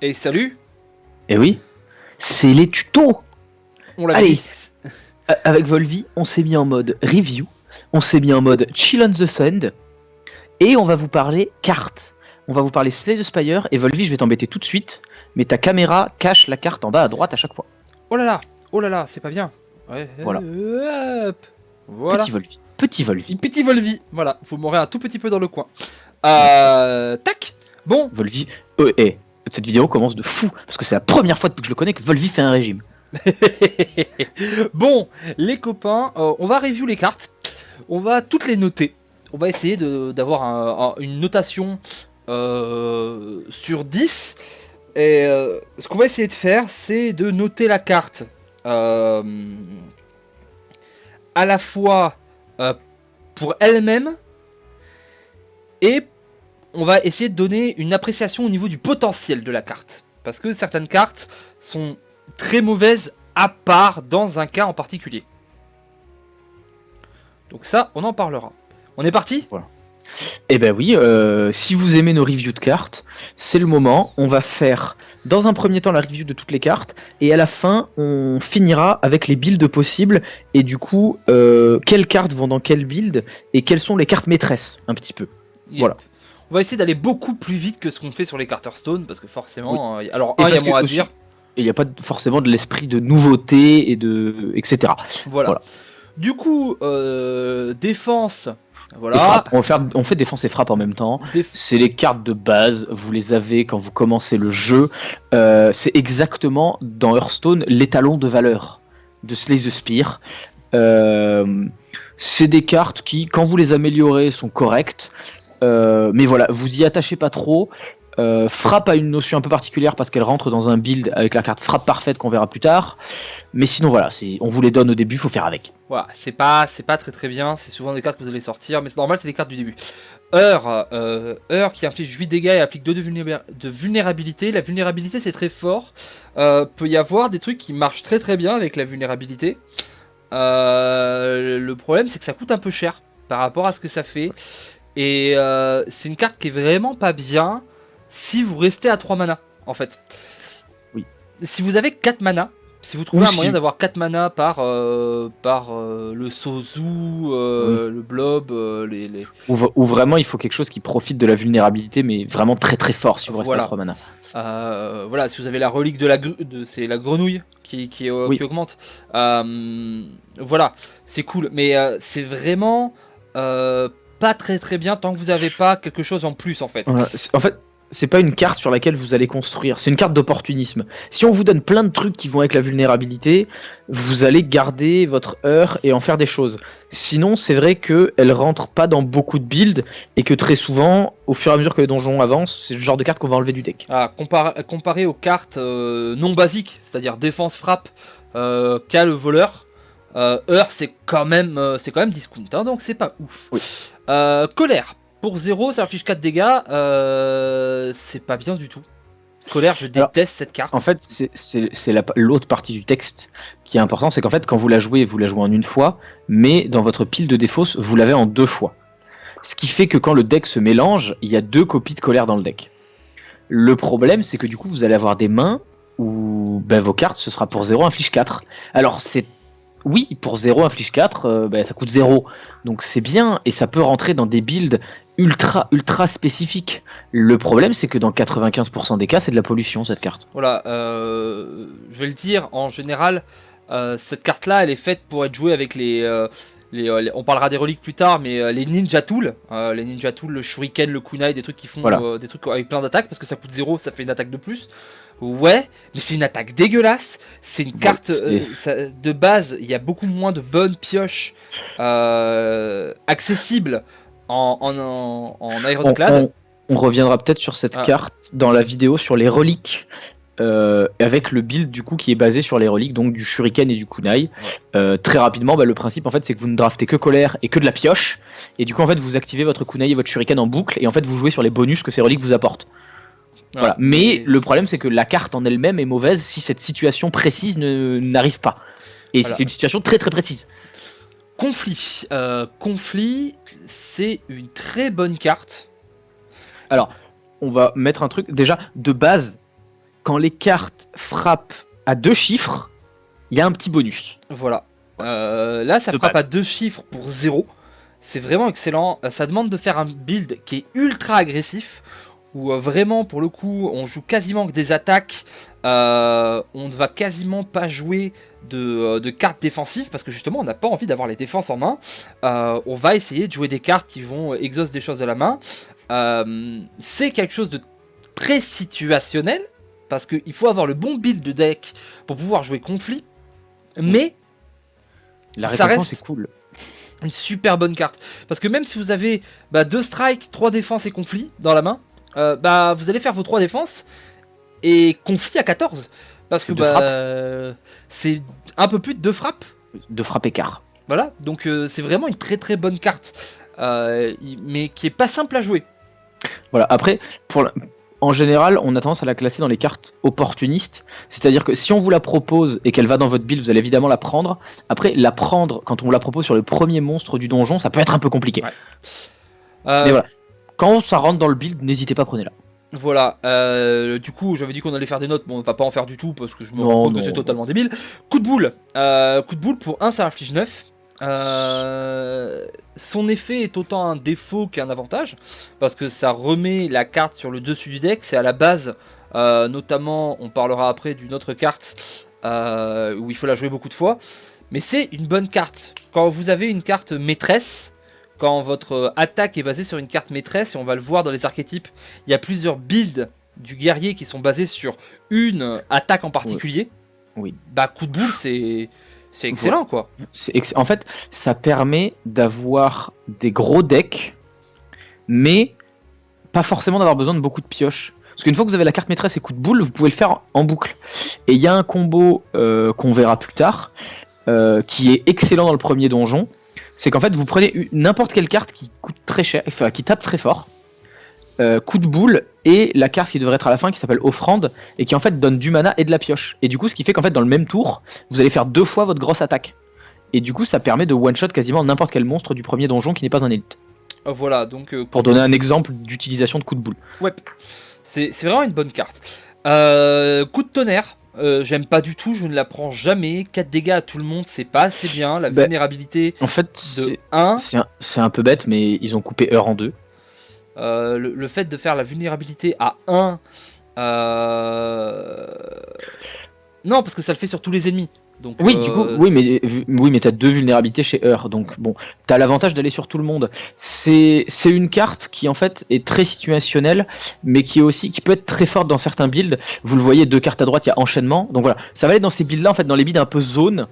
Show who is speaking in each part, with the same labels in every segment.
Speaker 1: Et salut,
Speaker 2: Eh oui, c'est les tutos.
Speaker 1: on l'avait
Speaker 2: Allez,
Speaker 1: dit.
Speaker 2: avec Volvi, on s'est mis en mode review, on s'est mis en mode chill on the sand, et on va vous parler cartes. On va vous parler Slay the Spire, et Volvi, je vais t'embêter tout de suite, mais ta caméra cache la carte en bas à droite à chaque fois.
Speaker 1: Oh là là, c'est pas bien. Ouais,
Speaker 2: Voilà,
Speaker 1: hop. Voilà.
Speaker 2: Petit Volvi,
Speaker 1: Petit Volvi, voilà, vous m'aurez un tout petit peu dans le coin.
Speaker 2: ouais,
Speaker 1: Tac. Bon,
Speaker 2: Volvi, cette vidéo commence de fou, parce que c'est la première fois depuis que je le connais que Volvi fait un régime.
Speaker 1: bon, les copains, on va review les cartes. On va toutes les noter. On va essayer d'avoir une notation sur 10. Et ce qu'on va essayer de faire, c'est de noter la carte euh, à la fois pour elle-même, et on va essayer de donner une appréciation au niveau du potentiel de la carte. Parce que certaines cartes sont très mauvaises à part dans un cas en particulier. Donc ça, on en parlera. On est parti ?
Speaker 2: Voilà. Eh ben oui, si vous aimez nos reviews de cartes, c'est le moment. On va faire dans un premier temps la review de toutes les cartes, et à la fin, on finira avec les builds possibles, et du coup, quelles cartes vont dans quelle build, et quelles sont les cartes maîtresses, un petit peu.
Speaker 1: Yep.
Speaker 2: Voilà.
Speaker 1: On va essayer d'aller beaucoup plus vite que ce qu'on fait sur les Carterstone, parce que forcément, alors
Speaker 2: Et
Speaker 1: il y a
Speaker 2: parce que
Speaker 1: moins à
Speaker 2: aussi,
Speaker 1: dire.
Speaker 2: il n'y a pas forcément de l'esprit de nouveauté, et de etc.
Speaker 1: Voilà. Du coup, défense.
Speaker 2: Et
Speaker 1: Voilà.
Speaker 2: frappe. On fait défense et frappe en même temps. C'est les cartes de base, vous les avez quand vous commencez le jeu. C'est exactement dans Hearthstone l'étalon de valeur de Slay the Spire. C'est des cartes qui, quand vous les améliorez, sont correctes. Mais voilà, vous y attachez pas trop. Frappe a une notion un peu particulière parce qu'elle rentre dans un build avec la carte frappe parfaite qu'on verra plus tard. Mais sinon voilà, on vous les donne au début, faut faire avec.
Speaker 1: Voilà, c'est pas très bien, c'est souvent des cartes que vous allez sortir, mais c'est normal, c'est les cartes du début. Heure qui inflige 8 dégâts et applique 2 de vulnérabilité. La vulnérabilité, c'est très fort. Peut y avoir des trucs qui marchent très bien avec la vulnérabilité. Le problème, c'est que ça coûte un peu cher par rapport à ce que ça fait. Et c'est une carte qui est vraiment pas bien si vous restez à 3 mana, en fait.
Speaker 2: Oui.
Speaker 1: Si vous avez 4 mana, si vous trouvez un moyen d'avoir 4 mana par le Sozu, le Blob,
Speaker 2: Ou vraiment il faut quelque chose qui profite de la vulnérabilité, mais vraiment très fort si vous restez à 3 mana.
Speaker 1: Voilà, si vous avez la relique c'est la grenouille qui augmente. Voilà, c'est cool, mais c'est vraiment pas très bien tant que vous n'avez pas quelque chose en plus en fait.
Speaker 2: En fait, c'est pas une carte sur laquelle vous allez construire, c'est une carte d'opportunisme. Si on vous donne plein de trucs qui vont avec la vulnérabilité, vous allez garder votre heure et en faire des choses. Sinon, c'est vrai qu'elle rentre pas dans beaucoup de builds et que très souvent, au fur et à mesure que les donjons avancent, c'est le genre de carte qu'on va enlever du deck.
Speaker 1: Comparé aux cartes non basiques, c'est-à-dire défense frappe, qu'a le voleur, heure c'est quand même discount, hein, donc c'est pas ouf.
Speaker 2: Oui.
Speaker 1: Colère. Pour 0, ça inflige 4 dégâts, c'est pas bien du tout. Colère, je déteste cette carte.
Speaker 2: En fait, c'est l'autre partie du texte qui est important, c'est qu'en fait, quand vous la jouez en une fois, mais dans votre pile de défausse, vous l'avez en 2 fois. Ce qui fait que quand le deck se mélange, il y a 2 copies de colère dans le deck. Le problème, c'est que du coup, vous allez avoir des mains où vos cartes, ce sera pour 0, inflige 4. Alors, oui, pour 0, inflige 4, ça coûte 0. Donc c'est bien, et ça peut rentrer dans des builds ultra spécifiques. Le problème, c'est que dans 95% des cas, c'est de la pollution, cette carte.
Speaker 1: Voilà, je vais le dire, en général, cette carte-là, elle est faite pour être jouée avec on parlera des reliques plus tard, mais les Ninja Tools, le Shuriken, le Kunai, des trucs qui font des trucs avec plein d'attaques, parce que ça coûte 0, ça fait une attaque de plus. Ouais, mais c'est une attaque dégueulasse. C'est une carte de base. Il y a beaucoup moins de bonnes pioches accessibles en Ironclad.
Speaker 2: On reviendra peut-être sur cette carte dans la vidéo sur les reliques, avec le build du coup qui est basé sur les reliques, donc du Shuriken et du Kunai. Très rapidement, le principe en fait c'est que vous ne draftez que colère et que de la pioche, et du coup en fait vous activez votre Kunai et votre Shuriken en boucle, et en fait vous jouez sur les bonus que ces reliques vous apportent. Voilà. Mais le problème, c'est que la carte en elle-même est mauvaise si cette situation précise n'arrive pas. Et c'est une situation très précise.
Speaker 1: Conflit. Conflit, c'est une très bonne carte.
Speaker 2: Alors, on va mettre un truc. Déjà, de base, quand les cartes frappent à 2 chiffres, il y a un petit bonus.
Speaker 1: Voilà. Là, ça
Speaker 2: De
Speaker 1: frappe
Speaker 2: base.
Speaker 1: à 2 chiffres pour 0. C'est vraiment excellent. Ça demande de faire un build qui est ultra agressif, où vraiment, pour le coup, on joue quasiment que des attaques. On ne va quasiment pas jouer de cartes défensives, parce que justement, on n'a pas envie d'avoir les défenses en main. On va essayer de jouer des cartes qui vont exaucer des choses de la main. C'est quelque chose de très situationnel, parce qu'il faut avoir le bon build de deck pour pouvoir jouer conflit. Mais
Speaker 2: La
Speaker 1: ça
Speaker 2: récompense
Speaker 1: reste
Speaker 2: est cool.
Speaker 1: une super bonne carte. Parce que même si vous avez 2 strikes, 3 défenses et conflit dans la main, vous allez faire vos 3 défenses et conflit à 14. Parce que
Speaker 2: C'est 2
Speaker 1: c'est un peu plus de 2 frappes.
Speaker 2: De frappe écart.
Speaker 1: Voilà, donc c'est vraiment une très très bonne carte. Mais qui est pas simple à jouer.
Speaker 2: Voilà, après, en général, on a tendance à la classer dans les cartes opportunistes. C'est-à-dire que si on vous la propose et qu'elle va dans votre build, vous allez évidemment la prendre. Après, la prendre quand on vous la propose sur le premier monstre du donjon, ça peut être un peu compliqué.
Speaker 1: Ouais.
Speaker 2: Mais voilà, quand ça rentre dans le build, n'hésitez pas, prenez-la.
Speaker 1: Voilà, du coup j'avais dit qu'on allait faire des notes, bon on va pas en faire du tout parce que je me rends
Speaker 2: Non,
Speaker 1: compte que
Speaker 2: non.
Speaker 1: c'est totalement débile. Coup de boule pour 1 ça inflige 9. Son effet est autant un défaut qu'un avantage, parce que ça remet la carte sur le dessus du deck, c'est à la base, notamment on parlera après d'une autre carte où il faut la jouer beaucoup de fois, mais c'est une bonne carte. Quand vous avez une carte maîtresse, quand votre attaque est basée sur une carte maîtresse, et on va le voir dans les archétypes, il y a plusieurs builds du guerrier qui sont basés sur une attaque en particulier.
Speaker 2: Oui.
Speaker 1: Coup de boule, c'est excellent quoi.
Speaker 2: En fait, ça permet d'avoir des gros decks, mais pas forcément d'avoir besoin de beaucoup de pioches. Parce qu'une fois que vous avez la carte maîtresse et coup de boule, vous pouvez le faire en boucle. Et il y a un combo qu'on verra plus tard, qui est excellent dans le premier donjon. C'est qu'en fait, vous prenez n'importe quelle carte qui coûte très cher, enfin qui tape très fort, coup de boule, et la carte qui devrait être à la fin qui s'appelle offrande, et qui en fait donne du mana et de la pioche. Et du coup, ce qui fait qu'en fait, dans le même tour, vous allez faire 2 fois votre grosse attaque. Et du coup, ça permet de one-shot quasiment n'importe quel monstre du premier donjon qui n'est pas un élite.
Speaker 1: Voilà, donc
Speaker 2: Pour donner un exemple d'utilisation de coup de boule.
Speaker 1: ouais, c'est vraiment une bonne carte. Coup de tonnerre, j'aime pas du tout, je ne la prends jamais. 4 dégâts à tout le monde, c'est pas assez bien. La vulnérabilité
Speaker 2: En fait,
Speaker 1: de 1.
Speaker 2: c'est un peu bête, mais ils ont coupé Heure en 2.
Speaker 1: Le fait de faire la vulnérabilité à 1. Non, parce que ça le fait sur tous les ennemis. Donc,
Speaker 2: oui, du coup, oui, mais t'as 2 vulnérabilités chez Heure, donc bon, t'as l'avantage d'aller sur tout le monde. C'est une carte qui en fait est très situationnelle, mais qui peut être très forte dans certains builds. Vous le voyez, 2 cartes à droite, il y a enchaînement. Donc voilà, ça va aller dans ces builds-là, en fait, dans les builds un peu zone,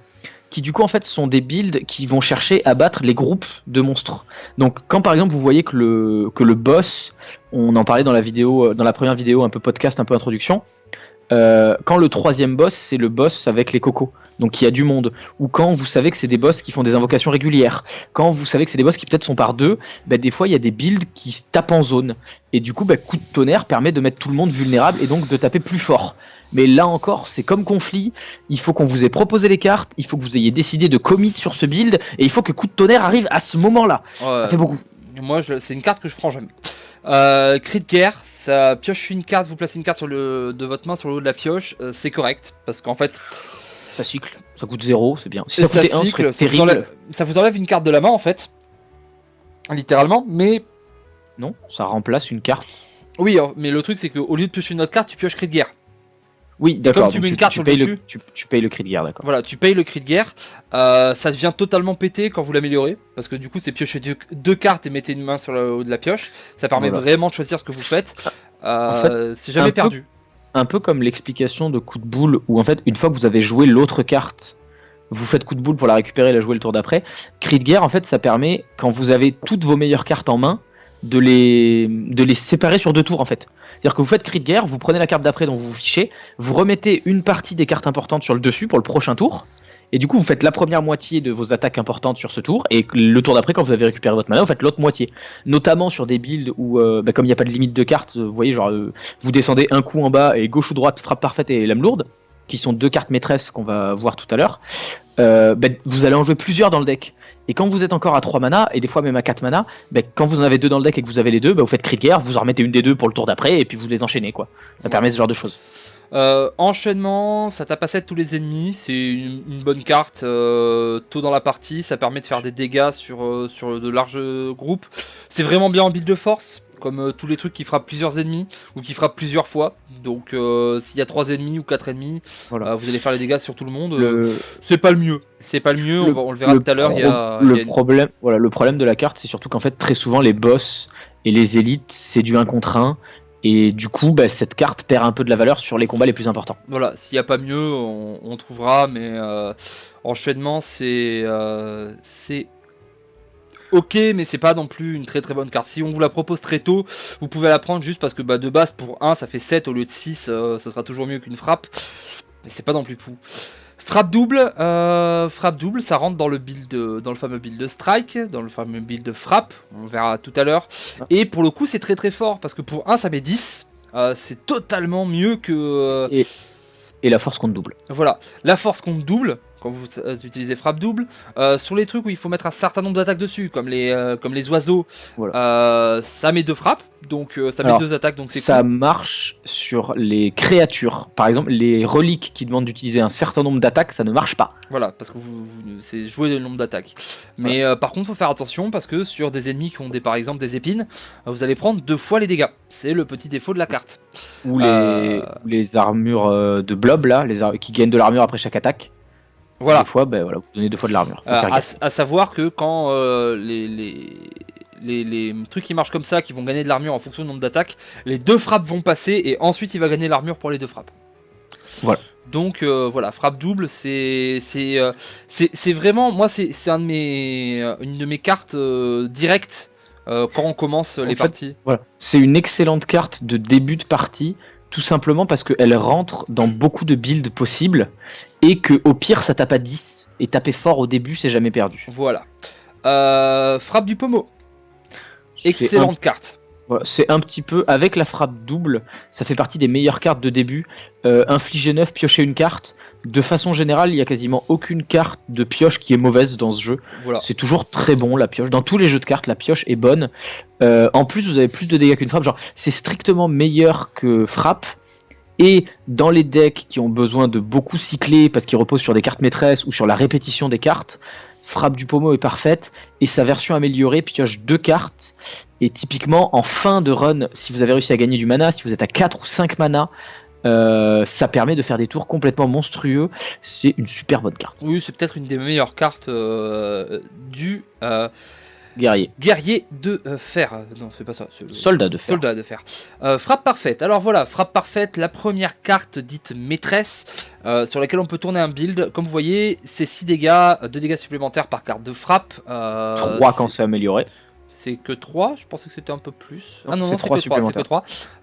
Speaker 2: qui du coup en fait sont des builds qui vont chercher à battre les groupes de monstres. Donc quand par exemple vous voyez que le boss, on en parlait dans la première vidéo un peu podcast, un peu introduction. Quand le 3e boss, c'est le boss avec les cocos, donc il y a du monde, ou quand vous savez que c'est des boss qui font des invocations régulières, quand vous savez que c'est des boss qui peut-être sont par 2, des fois il y a des builds qui se tapent en zone, et du coup coup de tonnerre permet de mettre tout le monde vulnérable et donc de taper plus fort. Mais là encore, c'est comme conflit, il faut qu'on vous ait proposé les cartes, il faut que vous ayez décidé de commit sur ce build, et il faut que coup de tonnerre arrive à ce moment-là. Ça fait beaucoup.
Speaker 1: Moi, c'est une carte que je prends jamais. Cri de guerre, ça pioche une carte, vous placez une carte de votre main sur le haut de la pioche, c'est correct, parce qu'en fait...
Speaker 2: Ça cycle, ça coûte 0, c'est bien. Si ça coûtait 1, ce serait terrible.
Speaker 1: Ça vous enlève une carte de la main en fait, littéralement, mais...
Speaker 2: Non, ça remplace une carte.
Speaker 1: Oui, mais le truc c'est qu'au lieu de piocher une autre carte, tu pioches cri de guerre.
Speaker 2: Oui, d'accord.
Speaker 1: Comme tu mets une carte sur le dessus,
Speaker 2: tu payes le cri de guerre, d'accord.
Speaker 1: Voilà, tu payes le cri de guerre. Ça devient totalement pété quand vous l'améliorez, parce que du coup c'est piocher 2 cartes et mettez une main sur le haut de la pioche. Ça permet vraiment de choisir ce que vous faites. En fait, c'est jamais perdu.
Speaker 2: Un peu comme l'explication de coup de boule, où en fait une fois que vous avez joué l'autre carte, vous faites coup de boule pour la récupérer et la jouer le tour d'après. Cri de guerre, en fait, ça permet, quand vous avez toutes vos meilleures cartes en main, de les séparer sur 2 tours en fait. C'est-à-dire que vous faites cri de guerre, vous prenez la carte d'après dont vous vous fichez, vous remettez une partie des cartes importantes sur le dessus pour le prochain tour, et du coup vous faites la première moitié de vos attaques importantes sur ce tour, et le tour d'après quand vous avez récupéré votre mana, vous faites l'autre moitié. Notamment sur des builds où, comme il n'y a pas de limite de cartes, vous voyez genre vous descendez un coup en bas et gauche ou droite, frappe parfaite et lame lourde, qui sont 2 cartes maîtresses qu'on va voir tout à l'heure, vous allez en jouer plusieurs dans le deck. Et quand vous êtes encore à 3 mana, et des fois même à 4 mana, quand vous en avez 2 dans le deck et que vous avez les 2, vous faites cri de guerre, vous en remettez une des 2 pour le tour d'après, et puis vous les enchaînez quoi. Ça permet ce genre de choses.
Speaker 1: Enchaînement, ça tape à 7 tous les ennemis, c'est une bonne carte tôt dans la partie, ça permet de faire des dégâts sur de larges groupes. C'est vraiment bien en build de force, comme tous les trucs qui frappent plusieurs ennemis ou qui frappent plusieurs fois. Donc s'il y a 3 ennemis ou 4 ennemis,
Speaker 2: Voilà.
Speaker 1: vous allez faire les dégâts sur tout le monde.
Speaker 2: Le,
Speaker 1: C'est pas le mieux, c'est pas le mieux, on le verra tout à l'heure.
Speaker 2: le problème, voilà, le problème de la carte, c'est surtout qu'en fait, très souvent, les boss et les élites, c'est du 1 contre 1. Et du coup, bah, cette carte perd un peu de la valeur sur les combats les plus importants.
Speaker 1: Voilà, s'il n'y a pas mieux, on trouvera, mais enchaînement, c'est ok, mais c'est pas non plus une très très bonne carte. Si on vous la propose très tôt, vous pouvez la prendre juste parce que de base, pour 1, ça fait 7 au lieu de 6, ce sera toujours mieux qu'une frappe, mais c'est pas non plus fou. Frappe double, ça rentre dans le fameux build de strike, dans le fameux build de frappe, on verra tout à l'heure. Et pour le coup, c'est très très fort parce que pour 1, ça met 10. C'est totalement mieux que.
Speaker 2: Et la force compte double.
Speaker 1: Voilà, la force compte double quand vous utilisez frappe double. Sur les trucs où il faut mettre un certain nombre d'attaques dessus, comme les oiseaux,
Speaker 2: Voilà.
Speaker 1: ça met 2 frappes, donc ça met 2 attaques, donc c'est
Speaker 2: ça
Speaker 1: cool.
Speaker 2: marche sur les créatures. Par exemple, les reliques qui demandent d'utiliser un certain nombre d'attaques, ça ne marche pas.
Speaker 1: Voilà, parce que c'est jouer le nombre d'attaques. Mais par contre, faut faire attention parce que sur des ennemis qui ont par exemple des épines, vous allez prendre 2 fois les dégâts. C'est le petit défaut de la carte.
Speaker 2: Ou les armures de blob là, qui gagnent de l'armure après chaque attaque.
Speaker 1: Voilà.
Speaker 2: Des fois, vous donnez 2 fois de l'armure.
Speaker 1: À savoir que quand les trucs qui marchent comme ça, qui vont gagner de l'armure en fonction du nombre d'attaques, les 2 frappes vont passer et ensuite il va gagner l'armure pour les 2 frappes.
Speaker 2: Voilà.
Speaker 1: Donc voilà, frappe double, c'est vraiment, moi c'est une de mes cartes directes quand on commence les parties.
Speaker 2: Voilà. C'est une excellente carte de début de partie, tout simplement parce qu'elle rentre dans beaucoup de builds possibles et que au pire ça tape à 10 et taper fort au début c'est jamais perdu.
Speaker 1: Voilà. Frappe du pommeau. Excellente carte.
Speaker 2: Voilà, c'est un petit peu, avec la frappe double, ça fait partie des meilleures cartes de début. Infliger 9, piocher une carte. De façon générale, il n'y a quasiment aucune carte de pioche qui est mauvaise dans ce jeu.
Speaker 1: Voilà.
Speaker 2: C'est toujours très bon la pioche. Dans tous les jeux de cartes, la pioche est bonne. En plus, vous avez plus de dégâts qu'une frappe. Genre, c'est strictement meilleur que frappe. Et dans les decks qui ont besoin de beaucoup cycler parce qu'ils reposent sur des cartes maîtresses ou sur la répétition des cartes, frappe du pommeau est parfaite. Et sa version améliorée pioche 2 cartes. Et typiquement, en fin de run, si vous avez réussi à gagner du mana, si vous êtes à 4 ou 5 mana, ça permet de faire des tours complètement monstrueux. C'est une super bonne carte.
Speaker 1: Oui, c'est peut-être une des meilleures cartes du guerrier de fer. Non, c'est pas ça. C'est le
Speaker 2: soldat de fer.
Speaker 1: Soldat de fer. Frappe parfaite. Alors voilà, frappe parfaite, la première carte dite maîtresse sur laquelle on peut tourner un build. Comme vous voyez, c'est 6 dégâts, 2 dégâts supplémentaires par carte de frappe.
Speaker 2: 3 quand c'est amélioré.
Speaker 1: C'est que 3, je pensais que c'était un peu plus.
Speaker 2: Non, non, c'est 3 supplémentaires.
Speaker 1: C'est que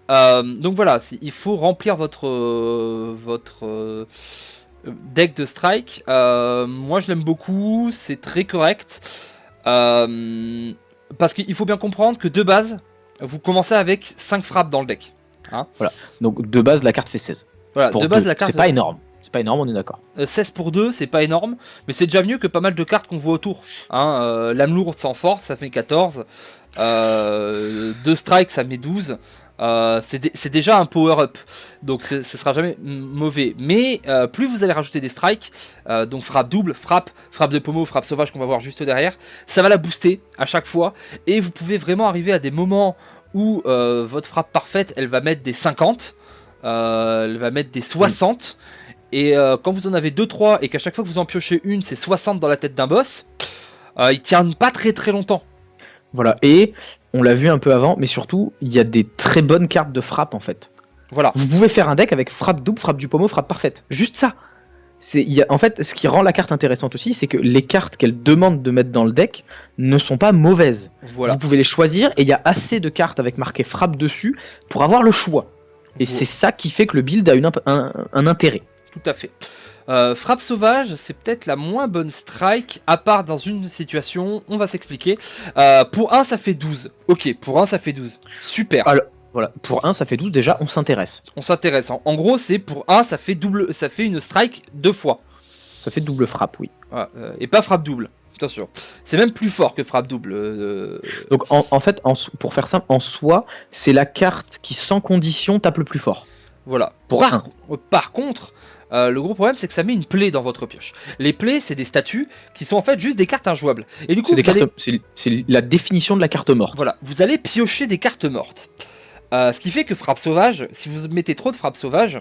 Speaker 1: 3. Donc voilà, il faut remplir votre deck de strike. Moi je l'aime beaucoup, c'est très correct. Parce qu'il faut bien comprendre que de base, vous commencez avec 5 frappes dans le deck. Hein,
Speaker 2: voilà, donc de base la carte fait 16.
Speaker 1: Voilà, de base la carte.
Speaker 2: C'est pas énorme. C'est pas énorme, on est d'accord.
Speaker 1: 16 pour 2, c'est pas énorme, mais c'est déjà mieux que pas mal de cartes qu'on voit autour. Hein, L'âme lourde sans force, ça fait 14. 2 strikes, ça met 12. C'est déjà un power-up, donc ce sera jamais mauvais. Mais plus vous allez rajouter des strikes, donc frappe double, frappe de pommeau, frappe sauvage qu'on va voir juste derrière, ça va la booster à chaque fois. Et vous pouvez vraiment arriver à des moments où votre frappe parfaite, elle va mettre des 50, elle va mettre des 60. Et quand vous en avez 2-3 et qu'à chaque fois que vous en piochez une, c'est 60 dans la tête d'un boss, ils tiennent pas très très longtemps.
Speaker 2: Voilà, et on l'a vu un peu avant, mais surtout, il y a des très bonnes cartes de frappe en fait.
Speaker 1: Voilà.
Speaker 2: Vous pouvez faire un deck avec frappe double, frappe du pommeau, frappe parfaite. Juste ça. En fait, ce qui rend la carte intéressante aussi, c'est que les cartes qu'elle demande de mettre dans le deck ne sont pas mauvaises.
Speaker 1: Voilà.
Speaker 2: Vous pouvez les choisir et il y a assez de cartes avec marqué frappe dessus pour avoir le choix. Et c'est ça qui fait que le build a un intérêt.
Speaker 1: Tout à fait. Frappe sauvage, c'est peut-être la moins bonne strike, à part dans une situation, on va s'expliquer. Pour 1, ça fait 12. Ok, pour 1, ça fait 12. Super.
Speaker 2: Alors, voilà, pour 1, ça fait 12, déjà, on s'intéresse.
Speaker 1: On s'intéresse. En gros, c'est pour 1, ça fait une strike 2 fois.
Speaker 2: Ça fait double frappe, oui.
Speaker 1: Et pas frappe double, bien sûr. C'est même plus fort que frappe double.
Speaker 2: Donc, en fait, pour faire simple, en soi, c'est la carte qui, sans condition, tape le plus fort.
Speaker 1: Voilà.
Speaker 2: Pour
Speaker 1: Par contre, le gros problème, c'est que ça met une plaie dans votre pioche. Les plaies, c'est des statues qui sont en fait juste des cartes injouables. Et du coup,
Speaker 2: c'est la définition de la carte morte.
Speaker 1: Voilà, vous allez piocher des cartes mortes. Ce qui fait que frappe sauvage, si vous mettez trop de frappe sauvage,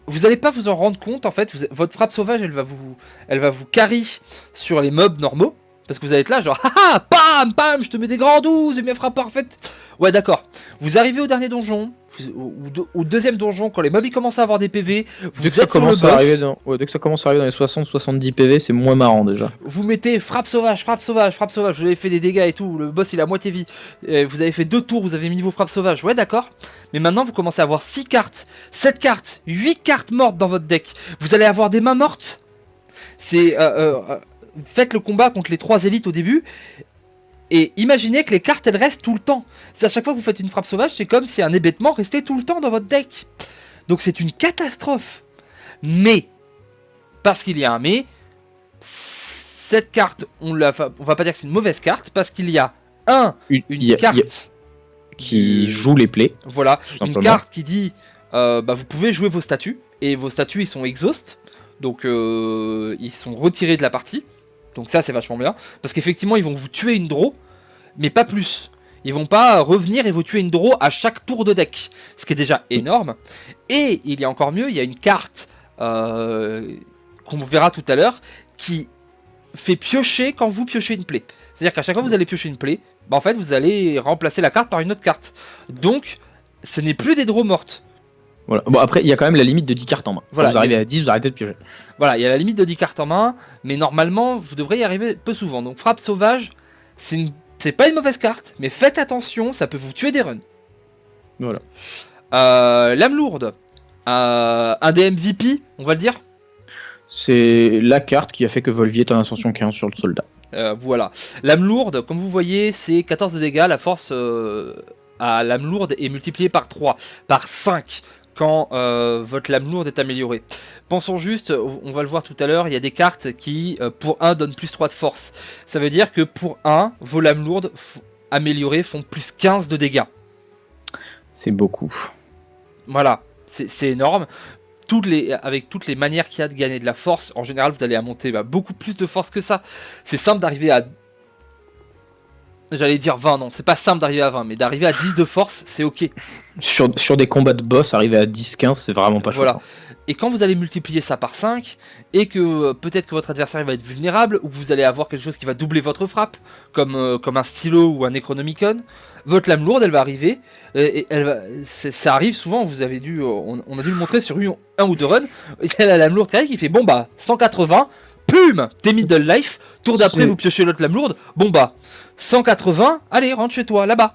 Speaker 1: vous n'allez pas vous en rendre compte. En fait, votre frappe sauvage, elle va vous carry sur les mobs normaux. Parce que vous allez être là, genre, haha, pam, pam, je te mets des grands 12 et mes frappes parfaites. Ouais, d'accord. Vous arrivez au dernier donjon, au deuxième donjon, quand les mobs ils commencent à avoir des PV,
Speaker 2: dès que ça commence à arriver dans les 60-70 PV, c'est moins marrant déjà.
Speaker 1: Vous mettez frappe sauvage, frappe sauvage, frappe sauvage, vous avez fait des dégâts et tout, le boss il a moitié vie, vous avez fait 2 tours, vous avez mis vos frappes sauvages, ouais d'accord. Mais maintenant vous commencez à avoir 6 cartes, 7 cartes, 8 cartes mortes dans votre deck. Vous allez avoir des mains mortes. C'est... faites le combat contre les 3 élites au début. Et imaginez que les cartes elles restent tout le temps. C'est à chaque fois que vous faites une frappe sauvage, c'est comme si un hébétement restait tout le temps dans votre deck. Donc c'est une catastrophe. Mais, parce qu'il y a un mais, cette carte, on va pas dire que c'est une mauvaise carte, parce qu'il y a une carte
Speaker 2: qui joue les plaies.
Speaker 1: Voilà, une carte qui dit vous pouvez jouer vos statuts, et vos statuts ils sont exhaust, donc ils sont retirés de la partie. Donc ça c'est vachement bien, parce qu'effectivement ils vont vous tuer une draw, mais pas plus. Ils vont pas revenir et vous tuer une draw à chaque tour de deck, ce qui est déjà énorme. Et il y a encore mieux, il y a une carte qu'on verra tout à l'heure, qui fait piocher quand vous piochez une plaie. C'est-à-dire qu'à chaque fois que vous allez piocher une plaie, en fait vous allez remplacer la carte par une autre carte. Donc ce n'est plus des draws mortes.
Speaker 2: Voilà. Bon après il y a quand même la limite de 10 cartes en main. Voilà, quand vous arrivez à 10, vous arrêtez de piocher.
Speaker 1: Voilà, il y a la limite de 10 cartes en main, mais normalement vous devriez y arriver peu souvent. Donc frappe sauvage, c'est pas une mauvaise carte, mais faites attention, ça peut vous tuer des runs.
Speaker 2: Voilà.
Speaker 1: Lame lourde, un des MVP, on va le dire.
Speaker 2: C'est la carte qui a fait que Volvier est en ascension 15 sur le soldat.
Speaker 1: Voilà. Lame lourde, comme vous voyez, c'est 14 de dégâts, la force à lame lourde est multipliée par 3, par 5. Quand votre lame lourde est améliorée. Pensons juste, on va le voir tout à l'heure, il y a des cartes qui pour 1 donnent plus 3 de force. Ça veut dire que pour 1, vos lames lourdes améliorées font plus 15 de dégâts.
Speaker 2: C'est beaucoup.
Speaker 1: Voilà, c'est énorme. Avec toutes les manières qu'il y a de gagner de la force, en général vous allez à monter beaucoup plus de force que ça. C'est simple d'arriver à... J'allais dire 20, non, c'est pas simple d'arriver à 20, mais d'arriver à 10 de force, c'est ok.
Speaker 2: Sur des combats de boss, arriver à 10-15, c'est vraiment pas chaud. Voilà.
Speaker 1: Et quand vous allez multiplier ça par 5, et que peut-être que votre adversaire va être vulnérable, ou que vous allez avoir quelque chose qui va doubler votre frappe, comme un stylo ou un Necronomicon, votre lame lourde, elle va arriver, et ça arrive souvent, on a dû le montrer sur un ou deux runs, il y a la lame lourde qui fait, 180, plume, t'es middle life, tour d'après vous piochez l'autre lame lourde, 180, allez, rentre chez toi, là-bas.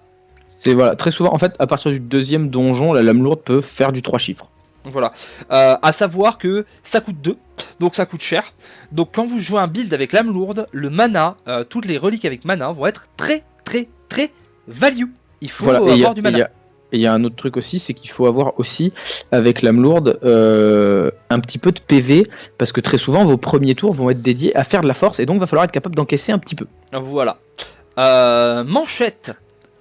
Speaker 2: C'est voilà, très souvent, en fait, à partir du deuxième donjon, la lame lourde peut faire du 3 chiffres.
Speaker 1: Voilà. À savoir que ça coûte 2, donc ça coûte cher. Donc quand vous jouez un build avec lame lourde, le mana, toutes les reliques avec mana vont être très très très value. Il faut avoir du mana.
Speaker 2: Et il y a un autre truc aussi, c'est qu'il faut avoir aussi, avec lame lourde, un petit peu de PV, parce que très souvent, vos premiers tours vont être dédiés à faire de la force, et donc il va falloir être capable d'encaisser un petit peu.
Speaker 1: Voilà. Manchette.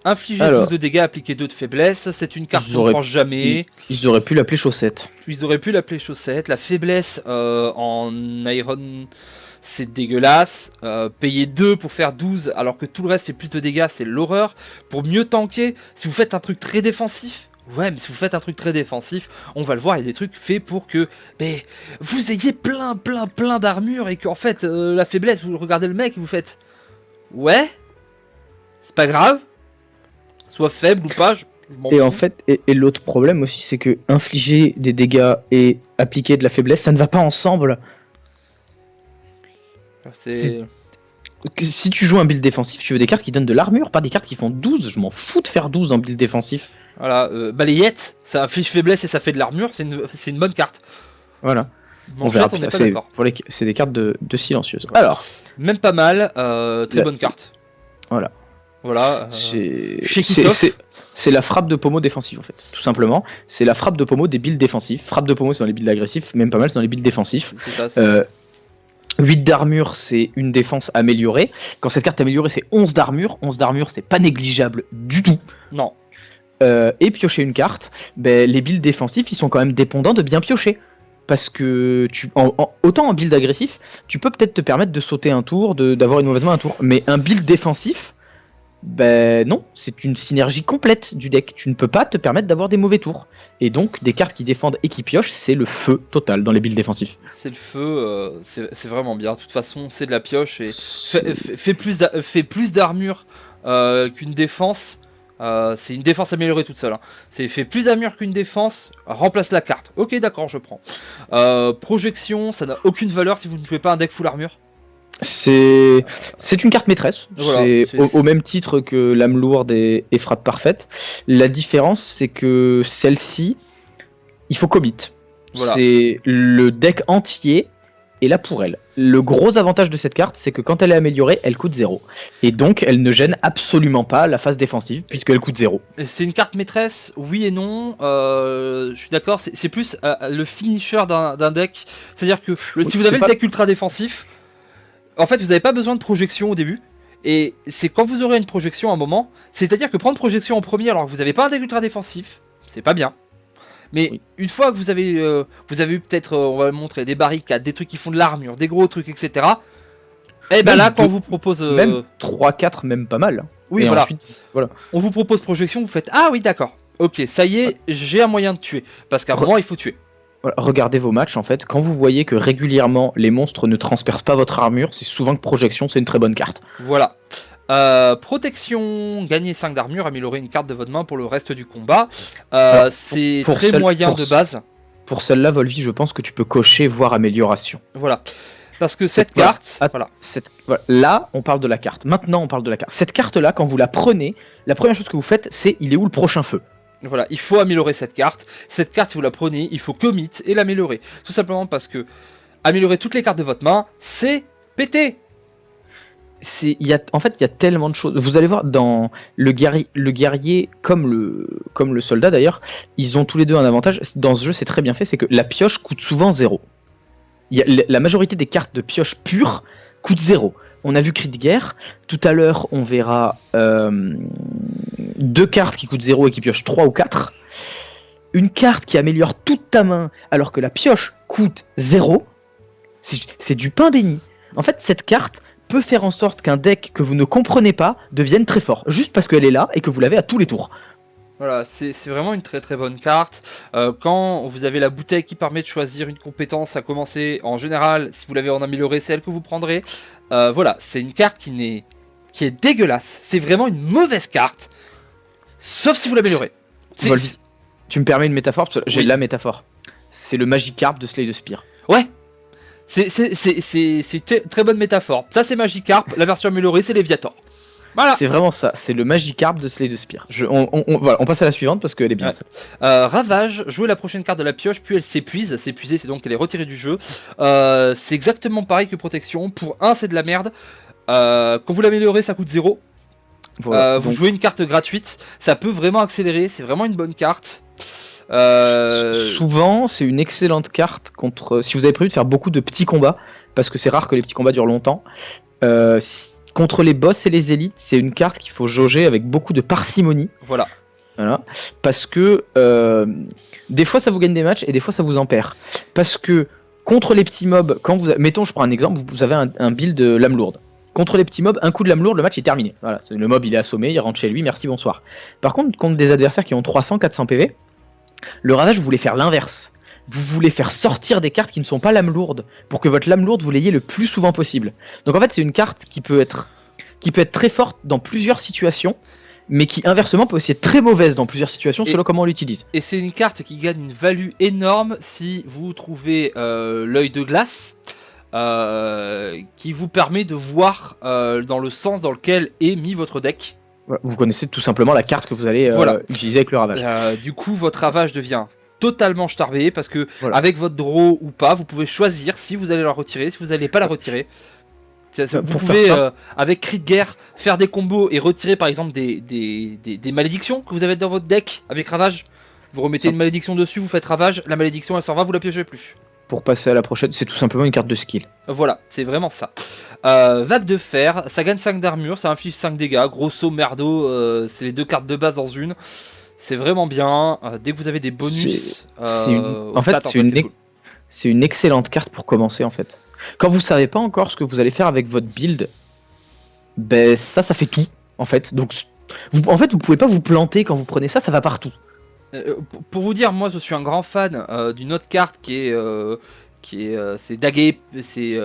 Speaker 1: Infliger 12 de dégâts, appliquer 2 de faiblesse, c'est une carte qu'on ne prend jamais.
Speaker 2: Ils auraient pu l'appeler chaussette.
Speaker 1: La faiblesse en Iron, c'est dégueulasse. Payer 2 pour faire 12 alors que tout le reste fait plus de dégâts, c'est l'horreur. Pour mieux tanker, si vous faites un truc très défensif, on va le voir, il y a des trucs faits pour que vous ayez plein d'armure et qu'en fait, la faiblesse, vous regardez le mec et vous faites ouais, c'est pas grave. Soit faible ou pas,
Speaker 2: et en fait, et l'autre problème aussi, c'est que infliger des dégâts et appliquer de la faiblesse, ça ne va pas ensemble. Si tu joues un build défensif, tu veux des cartes qui donnent de l'armure, pas des cartes qui font 12. Je m'en fous de faire 12 en build défensif.
Speaker 1: Voilà, balayette, ça inflige faiblesse et ça fait de l'armure, c'est une bonne carte.
Speaker 2: Voilà.
Speaker 1: On verra, on n'est pas d'accord.
Speaker 2: C'est des cartes de silencieuses.
Speaker 1: Voilà. Alors, même pas mal, très bonne carte.
Speaker 2: Voilà, c'est la frappe de pommeau défensive en fait, tout simplement. C'est la frappe de pommeau des builds défensifs. Frappe de pommeau c'est dans les builds agressifs, même pas mal c'est dans les builds défensifs. 8 d'armure c'est une défense améliorée. Quand cette carte est améliorée c'est 11 d'armure. 11 d'armure c'est pas négligeable du tout.
Speaker 1: Non.
Speaker 2: et piocher une carte, ben, les builds défensifs ils sont quand même dépendants de bien piocher. Parce que autant en build agressif, tu peux peut-être te permettre de sauter un tour, d'avoir une mauvaise main un tour. Mais un build défensif, ben non, c'est une synergie complète du deck. Tu ne peux pas te permettre d'avoir des mauvais tours. Et donc, des cartes qui défendent et qui piochent, c'est le feu total dans les builds défensifs.
Speaker 1: C'est le feu, c'est vraiment bien. De toute façon, c'est de la pioche et fait plus d'armure qu'une défense. C'est une défense améliorée toute seule. Hein. C'est fait plus d'armure qu'une défense. Remplace la carte. Ok, d'accord, je prends. Projection, ça n'a aucune valeur si vous ne jouez pas un deck full armure.
Speaker 2: C'est une carte maîtresse.
Speaker 1: Voilà,
Speaker 2: c'est au même titre que l'âme lourde et frappe parfaite. La différence, c'est que celle-ci, il faut commit.
Speaker 1: Voilà.
Speaker 2: C'est le deck entier est là pour elle. Le gros avantage de cette carte, c'est que quand elle est améliorée, elle coûte 0. Et donc, elle ne gêne absolument pas la phase défensive, puisqu'elle coûte 0.
Speaker 1: C'est une carte maîtresse, oui et non. Je suis d'accord, c'est plus le finisher d'un deck. C'est-à-dire que si vous avez le deck ultra défensif, en fait, vous n'avez pas besoin de projection au début. Et c'est quand vous aurez une projection à un moment. C'est-à-dire que prendre projection en premier alors que vous n'avez pas un deck ultra défensif, c'est pas bien. Mais une fois que vous avez eu peut-être, on va montrer, des barricades, des trucs qui font de l'armure, des gros trucs, etc. Et ben là, quand on vous propose...
Speaker 2: Même 3-4, même pas mal.
Speaker 1: Oui,
Speaker 2: et
Speaker 1: voilà.
Speaker 2: Ensuite, voilà.
Speaker 1: On vous propose projection, vous faites ah oui, d'accord. Ok, ça y est, j'ai un moyen de tuer. Parce qu'à un moment, il faut tuer.
Speaker 2: Voilà, regardez vos matchs en fait. Quand vous voyez que régulièrement les monstres ne transpercent pas votre armure, c'est souvent que projection c'est une très bonne carte.
Speaker 1: Voilà. Protection, gagner 5 d'armure, améliorer une carte de votre main pour le reste du combat. C'est très moyen de base.
Speaker 2: Pour celle-là, Volvi, je pense que tu peux cocher voire amélioration.
Speaker 1: Voilà. Parce que cette carte,
Speaker 2: là, on parle de la carte. Maintenant, on parle de la carte. Cette carte-là, quand vous la prenez, la première chose que vous faites, c'est il est où le prochain feu ?
Speaker 1: Voilà, il faut améliorer cette carte. Cette carte, si vous la prenez, il faut commit et l'améliorer. Tout simplement parce que améliorer toutes les cartes de votre main, c'est péter.
Speaker 2: En fait, il y a tellement de choses. Vous allez voir, dans le guerrier comme le soldat d'ailleurs, ils ont tous les deux un avantage. Dans ce jeu, c'est très bien fait, c'est que la pioche coûte souvent 0. La majorité des cartes de pioche pure coûtent 0. On a vu cri de guerre. Tout à l'heure, on verra 2 cartes qui coûtent 0 et qui piochent 3 ou 4. Une carte qui améliore toute ta main alors que la pioche coûte 0. C'est du pain béni. En fait, cette carte peut faire en sorte qu'un deck que vous ne comprenez pas devienne très fort. Juste parce qu'elle est là et que vous l'avez à tous les tours.
Speaker 1: Voilà, c'est vraiment une très très bonne carte. Quand vous avez la bouteille qui permet de choisir une compétence à commencer, en général, si vous l'avez en amélioré, c'est elle que vous prendrez. Voilà, c'est une carte qui est dégueulasse. C'est vraiment une mauvaise carte. Sauf si vous l'améliorez.
Speaker 2: Volvi, tu me permets une métaphore parce que j'ai la métaphore. C'est le Magikarp de Slay the Spire.
Speaker 1: Ouais. C'est une très bonne métaphore. Ça c'est Magikarp, la version améliorée c'est Léviator. Voilà.
Speaker 2: C'est vraiment ça, c'est le Magikarp de Slay the Spire. On passe à la suivante parce qu'elle est bien.
Speaker 1: Ouais. Ravage, jouez la prochaine carte de la pioche, puis elle s'épuise. S'épuiser, c'est donc qu'elle est retirée du jeu. C'est exactement pareil que protection. Pour 1, c'est de la merde. Quand vous l'améliorez, ça coûte 0. Voilà, vous jouez une carte gratuite, ça peut vraiment accélérer, c'est vraiment une bonne carte.
Speaker 2: Souvent, c'est une excellente carte contre. Si vous avez prévu de faire beaucoup de petits combats, parce que c'est rare que les petits combats durent longtemps. Contre les boss et les élites, c'est une carte qu'il faut jauger avec beaucoup de parcimonie.
Speaker 1: Voilà.
Speaker 2: Parce que des fois ça vous gagne des matchs et des fois ça vous en perd. Parce que contre les petits mobs, mettons, je prends un exemple, vous avez un build de lame lourde. Contre les petits mobs, un coup de lame lourde, le match est terminé. Voilà, le mob il est assommé, il rentre chez lui, merci, bonsoir. Par contre, contre des adversaires qui ont 300-400 PV, le ravage, vous voulez faire l'inverse. Vous voulez faire sortir des cartes qui ne sont pas lame lourde pour que votre lame lourde vous l'ayez le plus souvent possible. Donc en fait, c'est une carte qui peut être très forte dans plusieurs situations, mais qui inversement peut aussi être très mauvaise dans plusieurs situations selon comment on l'utilise.
Speaker 1: Et c'est une carte qui gagne une value énorme si vous trouvez l'œil de glace, qui vous permet de voir dans le sens dans lequel est mis votre deck.
Speaker 2: Voilà, vous connaissez tout simplement la carte que vous allez utiliser avec le ravage.
Speaker 1: Du coup, votre ravage devient totalement starbé parce que avec votre draw ou pas, vous pouvez choisir si vous allez la retirer, si vous n'allez pas la retirer. Vous pouvez, avec cri de guerre, faire des combos et retirer par exemple des malédictions que vous avez dans votre deck avec ravage. Vous remettez une malédiction dessus, vous faites ravage, la malédiction elle s'en va, vous la piégez plus.
Speaker 2: Pour passer à la prochaine, c'est tout simplement une carte de skill.
Speaker 1: Voilà, c'est vraiment ça. Vague de fer, ça gagne 5 d'armure, ça inflige 5 dégâts. Grosso merdo, c'est les 2 cartes de base dans une. C'est vraiment bien. Dès que vous avez des bonus,
Speaker 2: En fait, c'est une excellente carte pour commencer en fait. Quand vous savez pas encore ce que vous allez faire avec votre build, ben ça fait tout en fait. Donc vous pouvez pas vous planter quand vous prenez ça, ça va partout.
Speaker 1: Pour vous dire, moi je suis un grand fan d'une autre carte c'est Daguet, c'est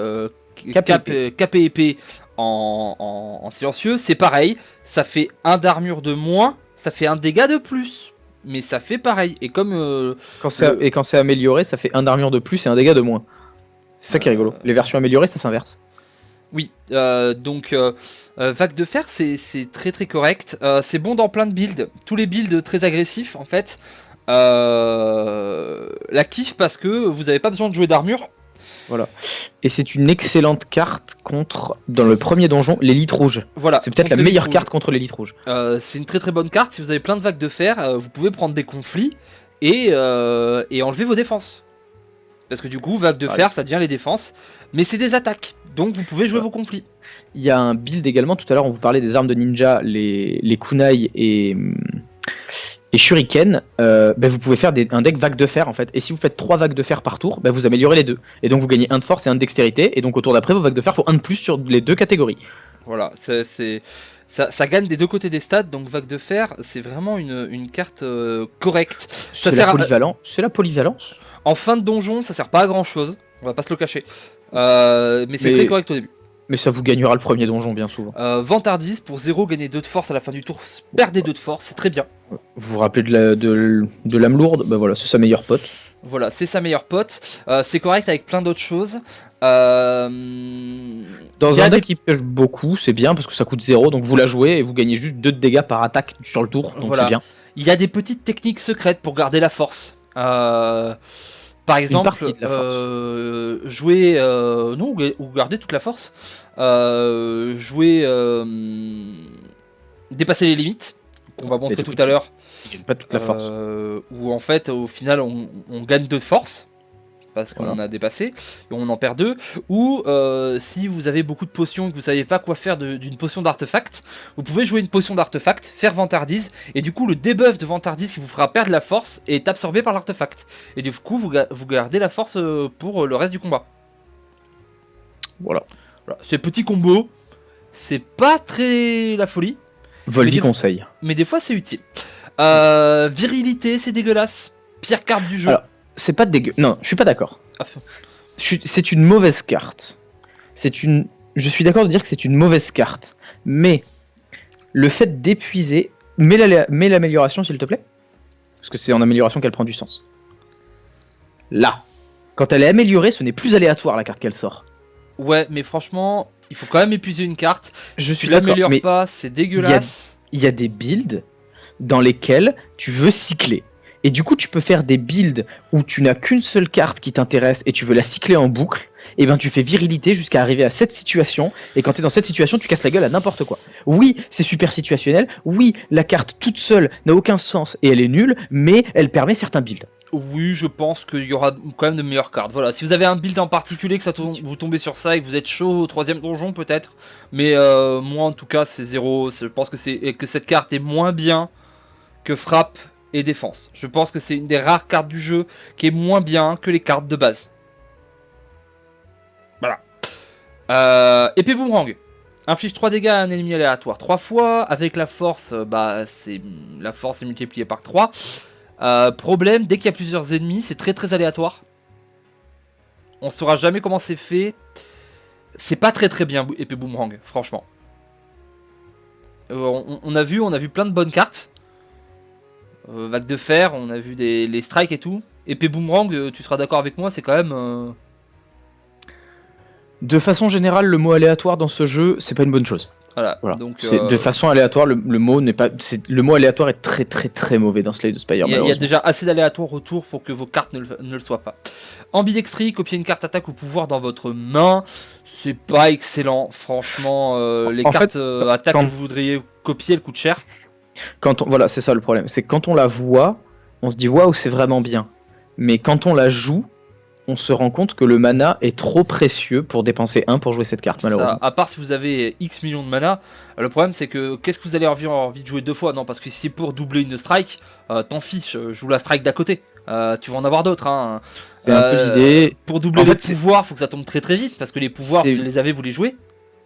Speaker 1: Cap et épée en silencieux. C'est pareil, ça fait un d'armure de moins, ça fait un dégât de plus, mais ça fait pareil. Et comme
Speaker 2: quand c'est amélioré, ça fait un d'armure de plus et un dégât de moins. C'est ça qui est rigolo. Les versions améliorées, ça s'inverse.
Speaker 1: Oui, donc Vague de Fer, c'est très très correct. C'est bon dans plein de builds. Tous les builds très agressifs, en fait, la kiff parce que vous n'avez pas besoin de jouer d'armure.
Speaker 2: Voilà. Et c'est une excellente carte contre, dans le premier donjon, l'élite rouge.
Speaker 1: Voilà.
Speaker 2: C'est peut-être la meilleure carte contre l'élite rouge.
Speaker 1: C'est une très très bonne carte. Si vous avez plein de Vagues de Fer, vous pouvez prendre des conflits et enlever vos défenses. Parce que du coup, Vague de Fer, ça devient les défenses. Mais c'est des attaques, donc vous pouvez jouer vos conflits.
Speaker 2: Il y a un build également, tout à l'heure on vous parlait des armes de ninja, les kunai et shuriken, vous pouvez faire un deck Vague de Fer en fait, et si vous faites 3 Vagues de Fer par tour, vous améliorez les deux, et donc vous gagnez 1 de force et 1 de dextérité, et donc au tour d'après vos Vagues de Fer font 1 de plus sur les deux catégories.
Speaker 1: Voilà, ça gagne des deux côtés des stats, donc Vague de Fer, c'est vraiment une carte correcte.
Speaker 2: C'est la polyvalence.
Speaker 1: En fin de donjon, ça sert pas à grand chose, on va pas se le cacher. Mais c'est très correct au début.
Speaker 2: Mais ça vous gagnera le premier donjon bien souvent.
Speaker 1: Vantardise, pour 0, gagner 2 de force à la fin du tour, perdez 2 de force, c'est très bien.
Speaker 2: Vous vous rappelez de l'âme lourde, voilà, c'est sa meilleure pote.
Speaker 1: Voilà, c'est sa meilleure pote. C'est correct avec plein d'autres choses. Dans
Speaker 2: un deck qui pêche beaucoup, c'est bien parce que ça coûte 0, donc vous la jouez et vous gagnez juste 2 de dégâts par attaque sur le tour, donc
Speaker 1: voilà.
Speaker 2: C'est bien.
Speaker 1: Il y a des petites techniques secrètes pour garder la force. Par exemple, jouer non, ou garder toute la force. Dépasser les limites, qu'on va montrer tout à l'heure.
Speaker 2: Il gagne pas toute la force.
Speaker 1: Où en fait, au final, on gagne 2 de force. Parce qu'on en a dépassé, et on en perd 2. Ou si vous avez beaucoup de potions et que vous savez pas quoi faire d'une potion d'artefact, vous pouvez jouer une potion d'artefact, faire Vantardise, et du coup le debuff de Vantardise qui vous fera perdre la force est absorbé par l'artefact. Et du coup vous gardez la force pour le reste du combat. Voilà. Ces petits combos, c'est pas très la folie.
Speaker 2: Volvi conseil.
Speaker 1: Mais des fois c'est utile. Virilité, c'est dégueulasse. Pire carte du jeu.
Speaker 2: Alors, c'est pas dégueu. Non, je suis pas d'accord. C'est une mauvaise carte. Je suis d'accord de dire que c'est une mauvaise carte. Mais le fait d'épuiser. Mets l'amélioration s'il te plaît. Parce que c'est en amélioration qu'elle prend du sens. Là. Quand elle est améliorée, ce n'est plus aléatoire la carte qu'elle sort.
Speaker 1: Ouais, mais franchement, il faut quand même épuiser une carte.
Speaker 2: Je suis
Speaker 1: d'accord. Tu l'améliores pas, c'est dégueulasse.
Speaker 2: Il y a des builds dans lesquels tu veux cycler. Et du coup, tu peux faire des builds où tu n'as qu'une seule carte qui t'intéresse et tu veux la cycler en boucle. Et ben, tu fais virilité jusqu'à arriver à cette situation. Et quand tu es dans cette situation, tu casses la gueule à n'importe quoi. Oui, c'est super situationnel. Oui, la carte toute seule n'a aucun sens et elle est nulle, mais elle permet certains builds.
Speaker 1: Oui, je pense qu'il y aura quand même de meilleures cartes. Voilà, si vous avez un build en particulier, que vous tombez sur ça et que vous êtes chaud au 3ème donjon, peut-être. Mais moi, en tout cas, c'est 0. Je pense que cette carte est moins bien que frappe et défense. Je pense que c'est une des rares cartes du jeu qui est moins bien que les cartes de base. Voilà. Épée boomerang. Inflige 3 dégâts à un ennemi aléatoire 3 fois. Avec la force, la force est multipliée par 3. Problème, dès qu'il y a plusieurs ennemis, c'est très très aléatoire. On saura jamais comment c'est fait. C'est pas très très bien, épée boomerang, franchement. On a vu plein de bonnes cartes. Vague de Fer, on a vu les strikes et tout. Épée boomerang, tu seras d'accord avec moi, c'est quand même...
Speaker 2: De façon générale, le mot aléatoire dans ce jeu, c'est pas une bonne chose.
Speaker 1: Voilà. Donc,
Speaker 2: de façon aléatoire, le mot n'est pas. Le mot aléatoire est très très très mauvais dans Slay the Spire.
Speaker 1: Il y a déjà assez d'aléatoires autour pour que vos cartes ne le soient pas. Ambidextrie, copier une carte attaque ou pouvoir dans votre main, c'est pas excellent. Franchement, les cartes attaque que vous voudriez copier, elles coûtent cher.
Speaker 2: Voilà, c'est ça le problème. C'est que quand on la voit, on se dit waouh, c'est vraiment bien. Mais quand on la joue, on se rend compte que le mana est trop précieux pour dépenser 1 pour jouer cette carte, malheureusement.
Speaker 1: À part si vous avez X millions de mana, le problème c'est que qu'est-ce que vous allez avoir envie de jouer 2 fois? Non, parce que si c'est pour doubler une strike, t'en fiches, joue la strike d'à côté. Tu vas en avoir d'autres. Hein.
Speaker 2: C'est un peu l'idée.
Speaker 1: Pour doubler les pouvoirs, faut que ça tombe très très vite, parce que les pouvoirs, vous les avez, vous les jouez.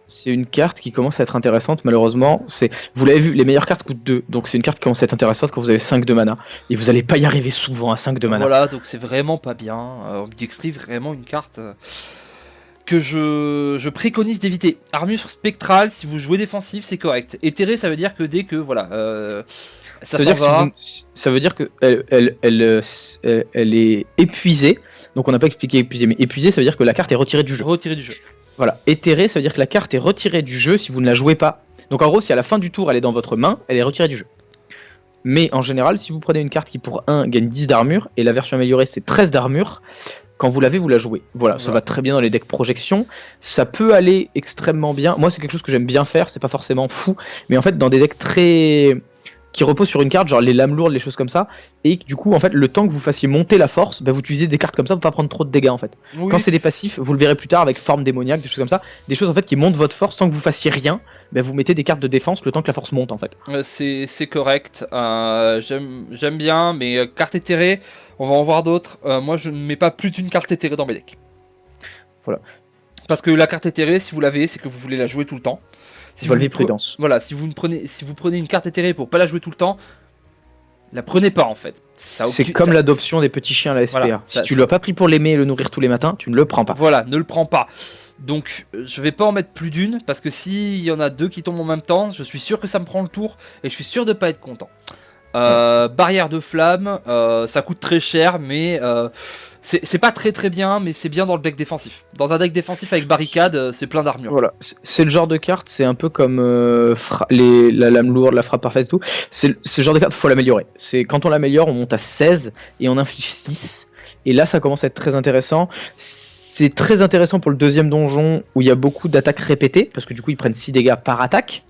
Speaker 2: C'est une carte qui commence à être intéressante, malheureusement. Vous l'avez vu, les meilleures cartes coûtent 2, donc c'est une carte qui commence à être intéressante quand vous avez 5 de mana. Et vous allez pas y arriver souvent à 5 de mana.
Speaker 1: Voilà, donc c'est vraiment pas bien. Omnidextry, vraiment une carte que je préconise d'éviter. Armure spectrale, si vous jouez défensif, c'est correct. Éthéré, ça veut dire que dès que, voilà, ça
Speaker 2: veut dire que elle est épuisée. Donc on n'a pas expliqué épuisée, mais épuisée, ça veut dire que la carte est retirée du jeu.
Speaker 1: Retirée du jeu.
Speaker 2: Voilà, éthérée, ça veut dire que la carte est retirée du jeu si vous ne la jouez pas. Donc en gros, si à la fin du tour elle est dans votre main, elle est retirée du jeu. Mais en général, si vous prenez une carte qui pour 1 gagne 10 d'armure, et la version améliorée c'est 13 d'armure, quand vous l'avez, vous la jouez. Voilà, ça va très bien dans les decks projection. Ça peut aller extrêmement bien. Moi, c'est quelque chose que j'aime bien faire, c'est pas forcément fou, mais en fait, dans des decks qui reposent sur une carte, genre les lames lourdes, les choses comme ça, et du coup, en fait, le temps que vous fassiez monter la force, vous utilisez des cartes comme ça pour pas prendre trop de dégâts, en fait. Oui. Quand c'est des passifs, vous le verrez plus tard avec forme démoniaque, des choses comme ça, des choses en fait qui montent votre force sans que vous fassiez rien, vous mettez des cartes de défense le temps que la force monte, en fait.
Speaker 1: C'est correct, j'aime bien, mais carte éthérée, on va en voir d'autres. Moi, je ne mets pas plus d'une carte éthérée dans mes decks.
Speaker 2: Voilà.
Speaker 1: Parce que la carte éthérée, si vous l'avez, c'est que vous voulez la jouer tout le temps. Si
Speaker 2: vous prudence.
Speaker 1: Voilà, si vous prenez une carte éthérée pour pas la jouer tout le temps, la prenez pas en fait.
Speaker 2: C'est comme l'adoption des petits chiens à la SPA. Voilà, si tu l'as pas pris pour l'aimer et le nourrir tous les matins, tu ne le prends pas.
Speaker 1: Voilà, ne le prends pas. Donc je vais pas en mettre plus d'une, parce que s'il y en a 2 qui tombent en même temps, je suis sûr que ça me prend le tour et je suis sûr de pas être content. Barrière de flamme, ça coûte très cher, mais c'est pas très très bien, mais c'est bien dans le deck défensif. Dans un deck défensif avec barricade, c'est plein d'armure.
Speaker 2: Voilà, c'est le genre de carte, c'est un peu comme la lame lourde, la frappe parfaite et tout. C'est le genre de carte, faut l'améliorer. C'est quand on l'améliore, on monte à 16 et on inflige 6. Et là, ça commence à être très intéressant. C'est très intéressant pour le deuxième donjon où il y a beaucoup d'attaques répétées, parce que du coup, ils prennent 6 dégâts par attaque.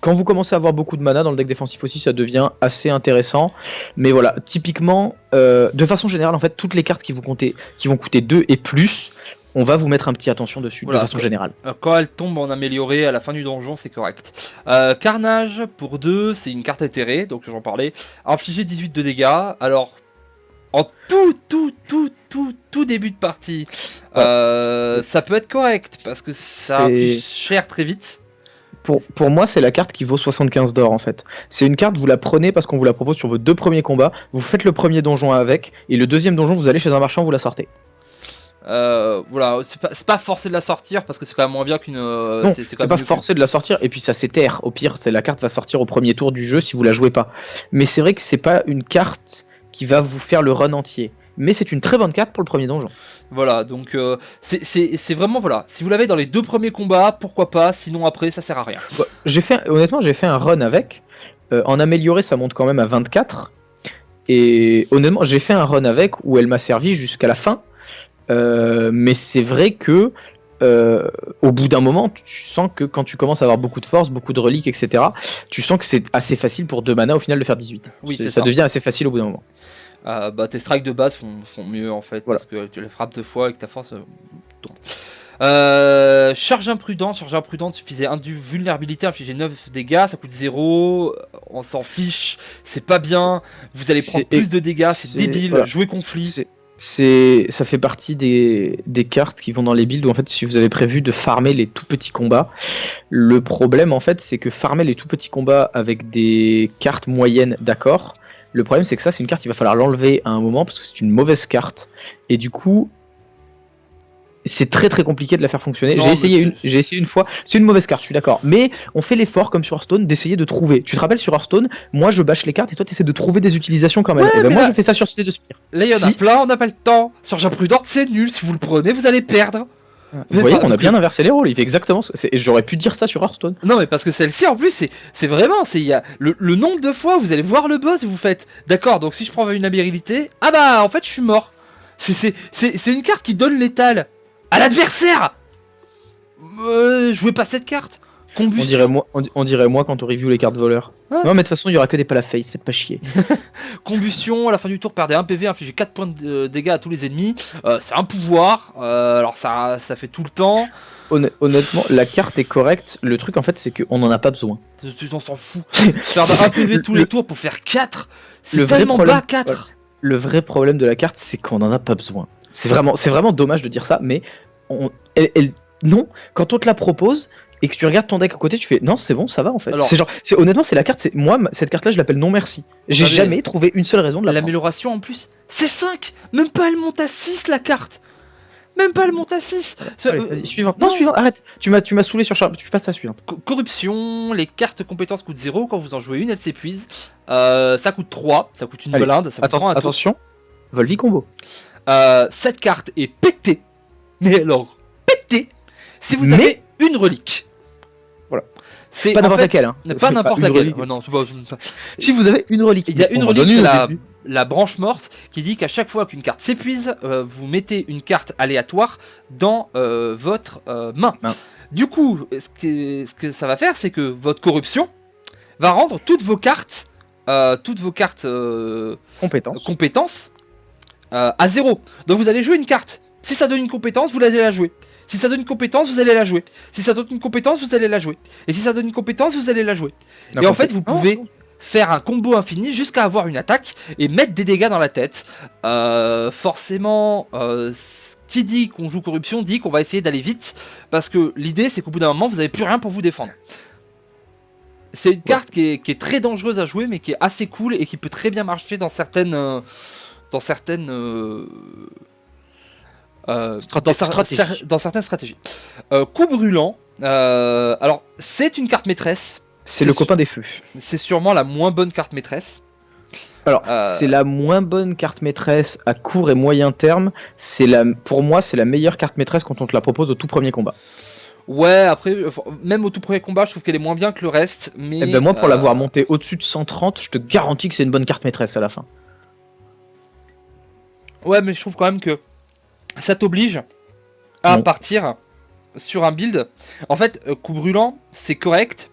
Speaker 2: Quand vous commencez à avoir beaucoup de mana dans le deck défensif aussi, ça devient assez intéressant. Mais voilà, typiquement, de façon générale, en fait, toutes les cartes qui vont coûter 2 et plus, on va vous mettre un petit attention dessus, voilà, de façon générale.
Speaker 1: Quand elle tombe en amélioré à la fin du donjon, c'est correct. Carnage, pour 2, c'est une carte éthérée, donc j'en parlais. Infliger 18 de dégâts, alors... En tout début de partie, ça peut être correct, parce que ça inflige cher très vite.
Speaker 2: Pour moi, c'est la carte qui vaut 75 d'or en fait. C'est une carte, vous la prenez parce qu'on vous la propose sur vos 2 premiers combats, vous faites le premier donjon avec, et le deuxième donjon, vous allez chez un marchand, vous la sortez.
Speaker 1: Voilà, c'est pas forcé de la sortir parce que c'est quand même moins bien qu'une.
Speaker 2: Non, c'est pas forcé de la sortir, et puis ça s'éterre. Au pire, la carte va sortir au premier tour du jeu si vous la jouez pas. Mais c'est vrai que c'est pas une carte qui va vous faire le run entier. Mais c'est une très bonne carte pour le premier donjon.
Speaker 1: Voilà, donc c'est vraiment, voilà, si vous l'avez dans les 2 premiers combats, pourquoi pas, sinon après ça sert à rien.
Speaker 2: Honnêtement, j'ai fait un run avec, en amélioré ça monte quand même à 24, et honnêtement j'ai fait un run avec où elle m'a servi jusqu'à la fin, mais c'est vrai que au bout d'un moment, tu sens que quand tu commences à avoir beaucoup de force, beaucoup de reliques, etc., tu sens que c'est assez facile pour 2 mana au final de faire 18.
Speaker 1: Oui,
Speaker 2: ça devient assez facile au bout d'un moment.
Speaker 1: Tes strikes de base font mieux en fait, voilà. Parce que tu les frappes 2 fois et que ta force tombe. Charge imprudente suffisait vulnérabilité, infliger 9 dégâts, ça coûte 0, on s'en fiche, c'est pas bien, vous allez prendre plus de dégâts, c'est débile, voilà. Jouer conflit.
Speaker 2: Ça fait partie des cartes qui vont dans les builds où en fait si vous avez prévu de farmer les tout petits combats, le problème en fait c'est que farmer les tout petits combats avec des cartes moyennes, d'accord, le problème c'est que ça c'est une carte qu'il va falloir l'enlever à un moment parce que c'est une mauvaise carte et du coup c'est très très compliqué de la faire fonctionner. J'ai essayé une fois, c'est une mauvaise carte, je suis d'accord, mais on fait l'effort comme sur Hearthstone d'essayer de trouver. Tu te rappelles sur Hearthstone, moi je bâche les cartes et toi tu essaies de trouver des utilisations quand même.
Speaker 1: Ouais,
Speaker 2: et moi je fais ça sur Cité de Spire.
Speaker 1: Là il y en a plein, on n'a pas le temps. Charge imprudente c'est nul, si vous le prenez vous allez perdre.
Speaker 2: Vous voyez qu'on a bien inversé les rôles, il fait exactement ça. J'aurais pu dire ça sur Hearthstone.
Speaker 1: Non mais parce que celle-ci en plus c'est vraiment, il y a le nombre de fois où vous allez voir le boss et vous faites d'accord, donc si je prends une habilité, ah bah en fait je suis mort. C'est une carte qui donne létal à l'adversaire. Jouez pas cette carte. Combustion.
Speaker 2: On dirait moi quand on review les cartes voleurs.
Speaker 1: Ouais.
Speaker 2: Non mais de toute façon il y aura que des palaface, faites pas chier.
Speaker 1: Combustion, à la fin du tour, perdez 1 PV, infligez 4 points de dégâts à tous les ennemis. C'est un pouvoir, alors ça fait tout le temps.
Speaker 2: Honnêtement, la carte est correcte. Le truc en fait c'est qu'on en a pas besoin.
Speaker 1: On s'en fout. Perdre 1 PV tous les tours pour faire 4, c'est
Speaker 2: Le vrai
Speaker 1: tellement
Speaker 2: problème-
Speaker 1: bas 4.
Speaker 2: Le vrai problème de la carte c'est qu'on en a pas besoin. C'est vraiment dommage de dire ça, mais non, quand on te la propose et que tu regardes ton deck à côté, tu fais non, c'est bon, ça va en fait.
Speaker 1: Alors-
Speaker 2: Honnêtement, c'est la carte, cette carte là, je l'appelle non merci. J'ai
Speaker 1: Vous savez-
Speaker 2: jamais trouvé une seule raison de la prendre.
Speaker 1: L'amélioration en plus, c'est 5. Même pas elle monte à 6 la carte. Même pas elle monte à 6.
Speaker 2: Allez, vas-y, suivante. Non, suivante, arrête. Tu m'as saoulé sur Charles, tu passes à la suivante.
Speaker 1: Corruption, les cartes compétences coûtent 0, quand vous en jouez une, elles s'épuisent. Ça coûte 3, ça coûte une
Speaker 2: Allez,
Speaker 1: blinde, ça coûte 3 un tour.
Speaker 2: Attention, Volvi combo.
Speaker 1: Cette carte est pétée. Mais alors, pétée si vous
Speaker 2: Mais-
Speaker 1: avez une relique.
Speaker 2: Voilà.
Speaker 1: C'est
Speaker 2: Pas
Speaker 1: en
Speaker 2: n'importe
Speaker 1: fait,
Speaker 2: laquelle, hein.
Speaker 1: pas
Speaker 2: C'est
Speaker 1: n'importe
Speaker 2: une
Speaker 1: laquelle.
Speaker 2: relique.
Speaker 1: Oh non, c'est pas-
Speaker 2: Si vous avez une relique,
Speaker 1: Il y a une
Speaker 2: on en
Speaker 1: relique,
Speaker 2: donne
Speaker 1: c'est
Speaker 2: au début.
Speaker 1: la branche morte qui dit qu'à chaque fois qu'une carte s'épuise, vous mettez une carte aléatoire dans votre main.
Speaker 2: Main.
Speaker 1: Du coup, ce que ça va faire, c'est que votre corruption va rendre toutes vos cartes
Speaker 2: Compétence.
Speaker 1: compétences à 0. Donc vous allez jouer une carte. Si ça donne une compétence, vous allez la jouer. Si ça donne une compétence, vous allez la jouer. Si ça donne une compétence, vous allez la jouer. Et si ça donne une compétence, vous allez la jouer. Et en fait, vous pouvez faire un combo infini jusqu'à avoir une attaque et mettre des dégâts dans la tête. Forcément, qui dit qu'on joue corruption dit qu'on va essayer d'aller vite. Parce que l'idée, c'est qu'au bout d'un moment, vous n'avez plus rien pour vous défendre. C'est une carte qui est très dangereuse à jouer, mais qui est assez cool et qui peut très bien marcher dans certaines stratégies. Coup brûlant. Alors, c'est une carte maîtresse.
Speaker 2: C'est le copain des feux.
Speaker 1: C'est sûrement la moins bonne carte maîtresse.
Speaker 2: Alors, c'est la moins bonne carte maîtresse à court et moyen terme. Pour moi, c'est la meilleure carte maîtresse quand on te la propose au tout premier combat.
Speaker 1: Ouais, après, même au tout premier combat, je trouve qu'elle est moins bien que le reste. Mais
Speaker 2: Et ben moi, pour l'avoir montée au-dessus de 130, je te garantis que c'est une bonne carte maîtresse à la fin.
Speaker 1: Ouais, mais je trouve quand même que ça t'oblige à
Speaker 2: Non.
Speaker 1: partir sur un build. En fait, coup brûlant, c'est correct.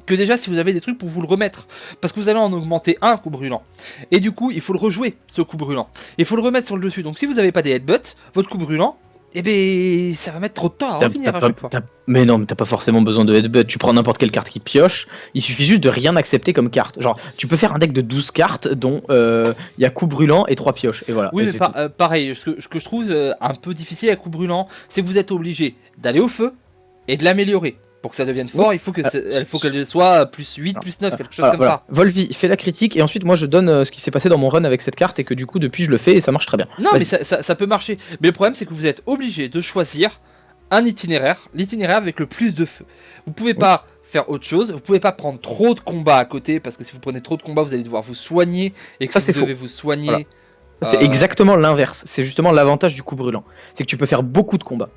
Speaker 1: Que déjà, si vous avez des trucs pour vous le remettre. Parce que vous allez en augmenter un coup brûlant. Et du coup, il faut le rejouer, ce coup brûlant. Il faut le remettre sur le dessus. Donc si vous n'avez pas des headbutts, votre coup brûlant, eh ben, ça va mettre trop de temps à revenir à chaque fois.
Speaker 2: Mais non, mais t'as pas forcément besoin de headbutt. Tu prends n'importe quelle carte qui pioche. Il suffit juste de rien accepter comme carte. Genre, tu peux faire un deck de 12 cartes dont il y a coup brûlant et 3 pioches. Et voilà.
Speaker 1: Oui,
Speaker 2: Et
Speaker 1: mais
Speaker 2: c'est tout.
Speaker 1: pareil, ce que je trouve un peu difficile à coup brûlant, c'est que vous êtes obligé d'aller au feu et de l'améliorer. Pour que ça devienne fort, il faut qu'elle soit plus 8, plus 9, quelque chose comme ça.
Speaker 2: Volvi fait la critique et ensuite moi je donne ce qui s'est passé dans mon run avec cette carte et que du coup depuis je le fais et ça marche très bien.
Speaker 1: Non,
Speaker 2: Vas-y.
Speaker 1: mais ça peut marcher. Mais le problème, c'est que vous êtes obligé de choisir un itinéraire, l'itinéraire avec le plus de feu. Vous pouvez pas faire autre chose, vous pouvez pas prendre trop de combats à côté, parce que si vous prenez trop de combats, vous allez devoir vous soigner, et que
Speaker 2: Ça,
Speaker 1: si
Speaker 2: c'est
Speaker 1: vous devez vous soigner...
Speaker 2: Voilà. C'est exactement l'inverse. C'est justement l'avantage du coup brûlant. C'est que tu peux faire beaucoup de combats.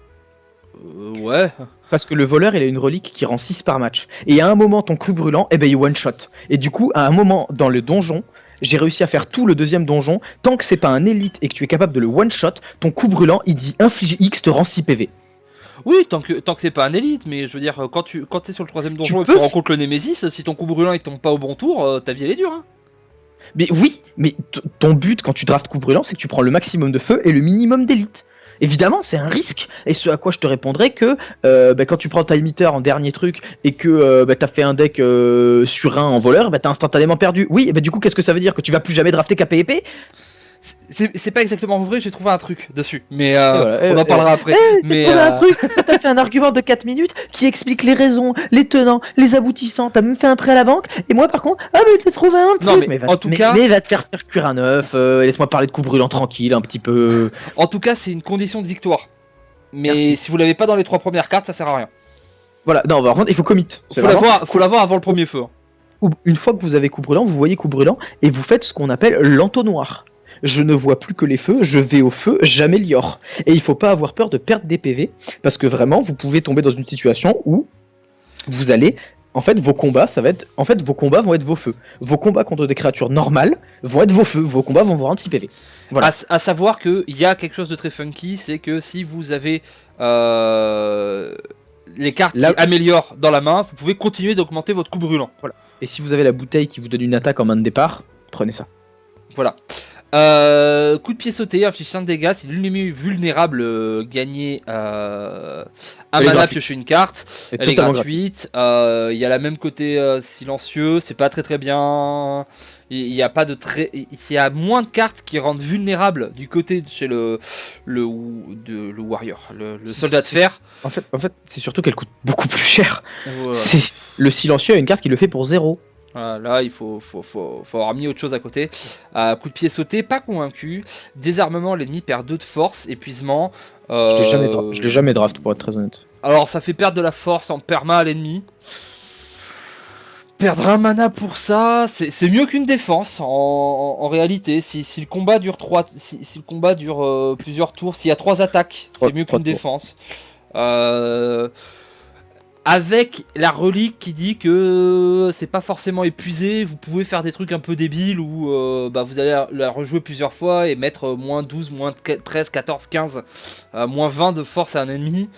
Speaker 1: Ouais.
Speaker 2: Parce que le voleur, il a une relique qui rend 6 par match. Et à un moment, ton coup brûlant, eh ben, il one-shot. Et du coup, à un moment, dans le donjon, j'ai réussi à faire tout le deuxième donjon. Tant que c'est pas un élite et que tu es capable de le one-shot, ton coup brûlant, il dit inflige X te rend 6 PV.
Speaker 1: Oui, tant que c'est pas un élite, mais je veux dire, quand t'es sur le troisième donjon et que
Speaker 2: peux
Speaker 1: tu rencontres le Némésis, si ton coup brûlant il tombe pas au bon tour, ta vie elle est dure. Hein.
Speaker 2: Mais oui, mais ton but quand tu draftes coup brûlant, c'est que tu prends le maximum de feu et le minimum d'élite. Évidemment, c'est un risque. Et ce à quoi je te répondrai que quand tu prends Time Eater en dernier truc et que t'as fait un deck sur un en voleur, t'as instantanément perdu. Oui, et du coup, qu'est-ce que ça veut dire? Que tu vas plus jamais drafter KPEP?
Speaker 1: C'est pas exactement vrai, j'ai trouvé un truc dessus, mais
Speaker 2: voilà,
Speaker 1: on en parlera après. Mais
Speaker 2: un truc, t'as fait un argument de 4 minutes qui explique les raisons, les tenants, les aboutissants, t'as même fait un prêt à la banque, et moi par contre, ah mais t'as trouvé un truc.
Speaker 1: Non, mais en tout cas,
Speaker 2: va te faire cuire un œuf, laisse-moi parler de coup brûlant tranquille un petit peu.
Speaker 1: En tout cas, c'est une condition de victoire. Mais
Speaker 2: Merci.
Speaker 1: si vous l'avez pas dans les 3 premières cartes, ça sert à rien.
Speaker 2: Voilà, non, par contre, il faut commit.
Speaker 1: Faut l'avoir avant le premier feu.
Speaker 2: Une fois que vous avez coup brûlant, vous voyez coup brûlant, et vous faites ce qu'on appelle l'entonnoir. Je ne vois plus que les feux, je vais au feu, j'améliore. Et il faut pas avoir peur de perdre des PV, parce que vraiment, vous pouvez tomber dans une situation où vous allez... En fait, vos combats, vos combats vont être vos feux. Vos combats contre des créatures normales vont être vos feux. Vos combats vont vous rendre 6 PV. Voilà.
Speaker 1: À savoir qu'il y a quelque chose de très funky, c'est que si vous avez les cartes
Speaker 2: Là-
Speaker 1: qui améliorent dans la main, vous pouvez continuer d'augmenter votre coup brûlant.
Speaker 2: Et si vous avez la bouteille qui vous donne une attaque en main de départ, prenez ça.
Speaker 1: Voilà. Coup de pied sauté, inflige 5 dégâts. Si l'ennemi vulnérable gagnez un
Speaker 2: Elle est
Speaker 1: mana,
Speaker 2: gratuite.
Speaker 1: piochez une carte.
Speaker 2: C'est
Speaker 1: Elle est
Speaker 2: totalement
Speaker 1: gratuite. Il y a la même côté silencieux. C'est pas très bien. Il y a pas de très. Il y a moins de cartes qui rendent vulnérables du côté de chez le warrior, le soldat de fer.
Speaker 2: En fait, c'est surtout qu'elle coûte beaucoup plus cher.
Speaker 1: Voilà.
Speaker 2: Le silencieux a une carte qui le fait pour 0.
Speaker 1: Voilà, là, il faut avoir mis autre chose à côté. Coup de pied sauté, pas convaincu. Désarmement, l'ennemi perd 2 de force. Épuisement.
Speaker 2: Je l'ai jamais draft pour être très honnête.
Speaker 1: Alors, ça fait perdre de la force en perma à l'ennemi. Perdre un mana pour ça, c'est mieux qu'une défense en réalité. Si le combat dure si le combat dure plusieurs tours, s'il y a 3 attaques, c'est mieux qu'une défense. Avec la relique qui dit que c'est pas forcément épuisé, vous pouvez faire des trucs un peu débiles où vous allez la rejouer plusieurs fois et mettre moins 12, moins 13, 14, 15, moins 20 de force à un ennemi.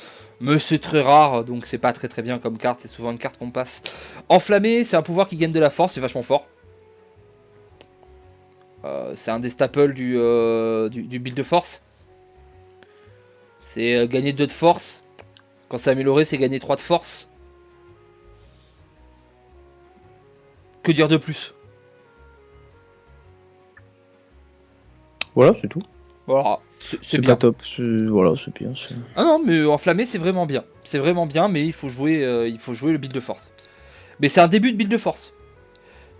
Speaker 1: Mais c'est très rare, donc c'est pas très bien comme carte, c'est souvent une carte qu'on passe. Enflammé, c'est un pouvoir qui gagne de la force, c'est vachement fort. C'est un des staples du build de force. C'est gagner 2 de force. Quand c'est amélioré, c'est gagner 3 de force. Que dire de plus?
Speaker 2: Voilà, c'est tout.
Speaker 1: Voilà, c'est
Speaker 2: C'est
Speaker 1: bien.
Speaker 2: pas top. Voilà, c'est bien.
Speaker 1: Ah non, mais enflammé, c'est vraiment bien. C'est vraiment bien, mais il faut jouer le build de force. Mais c'est un début de build de force.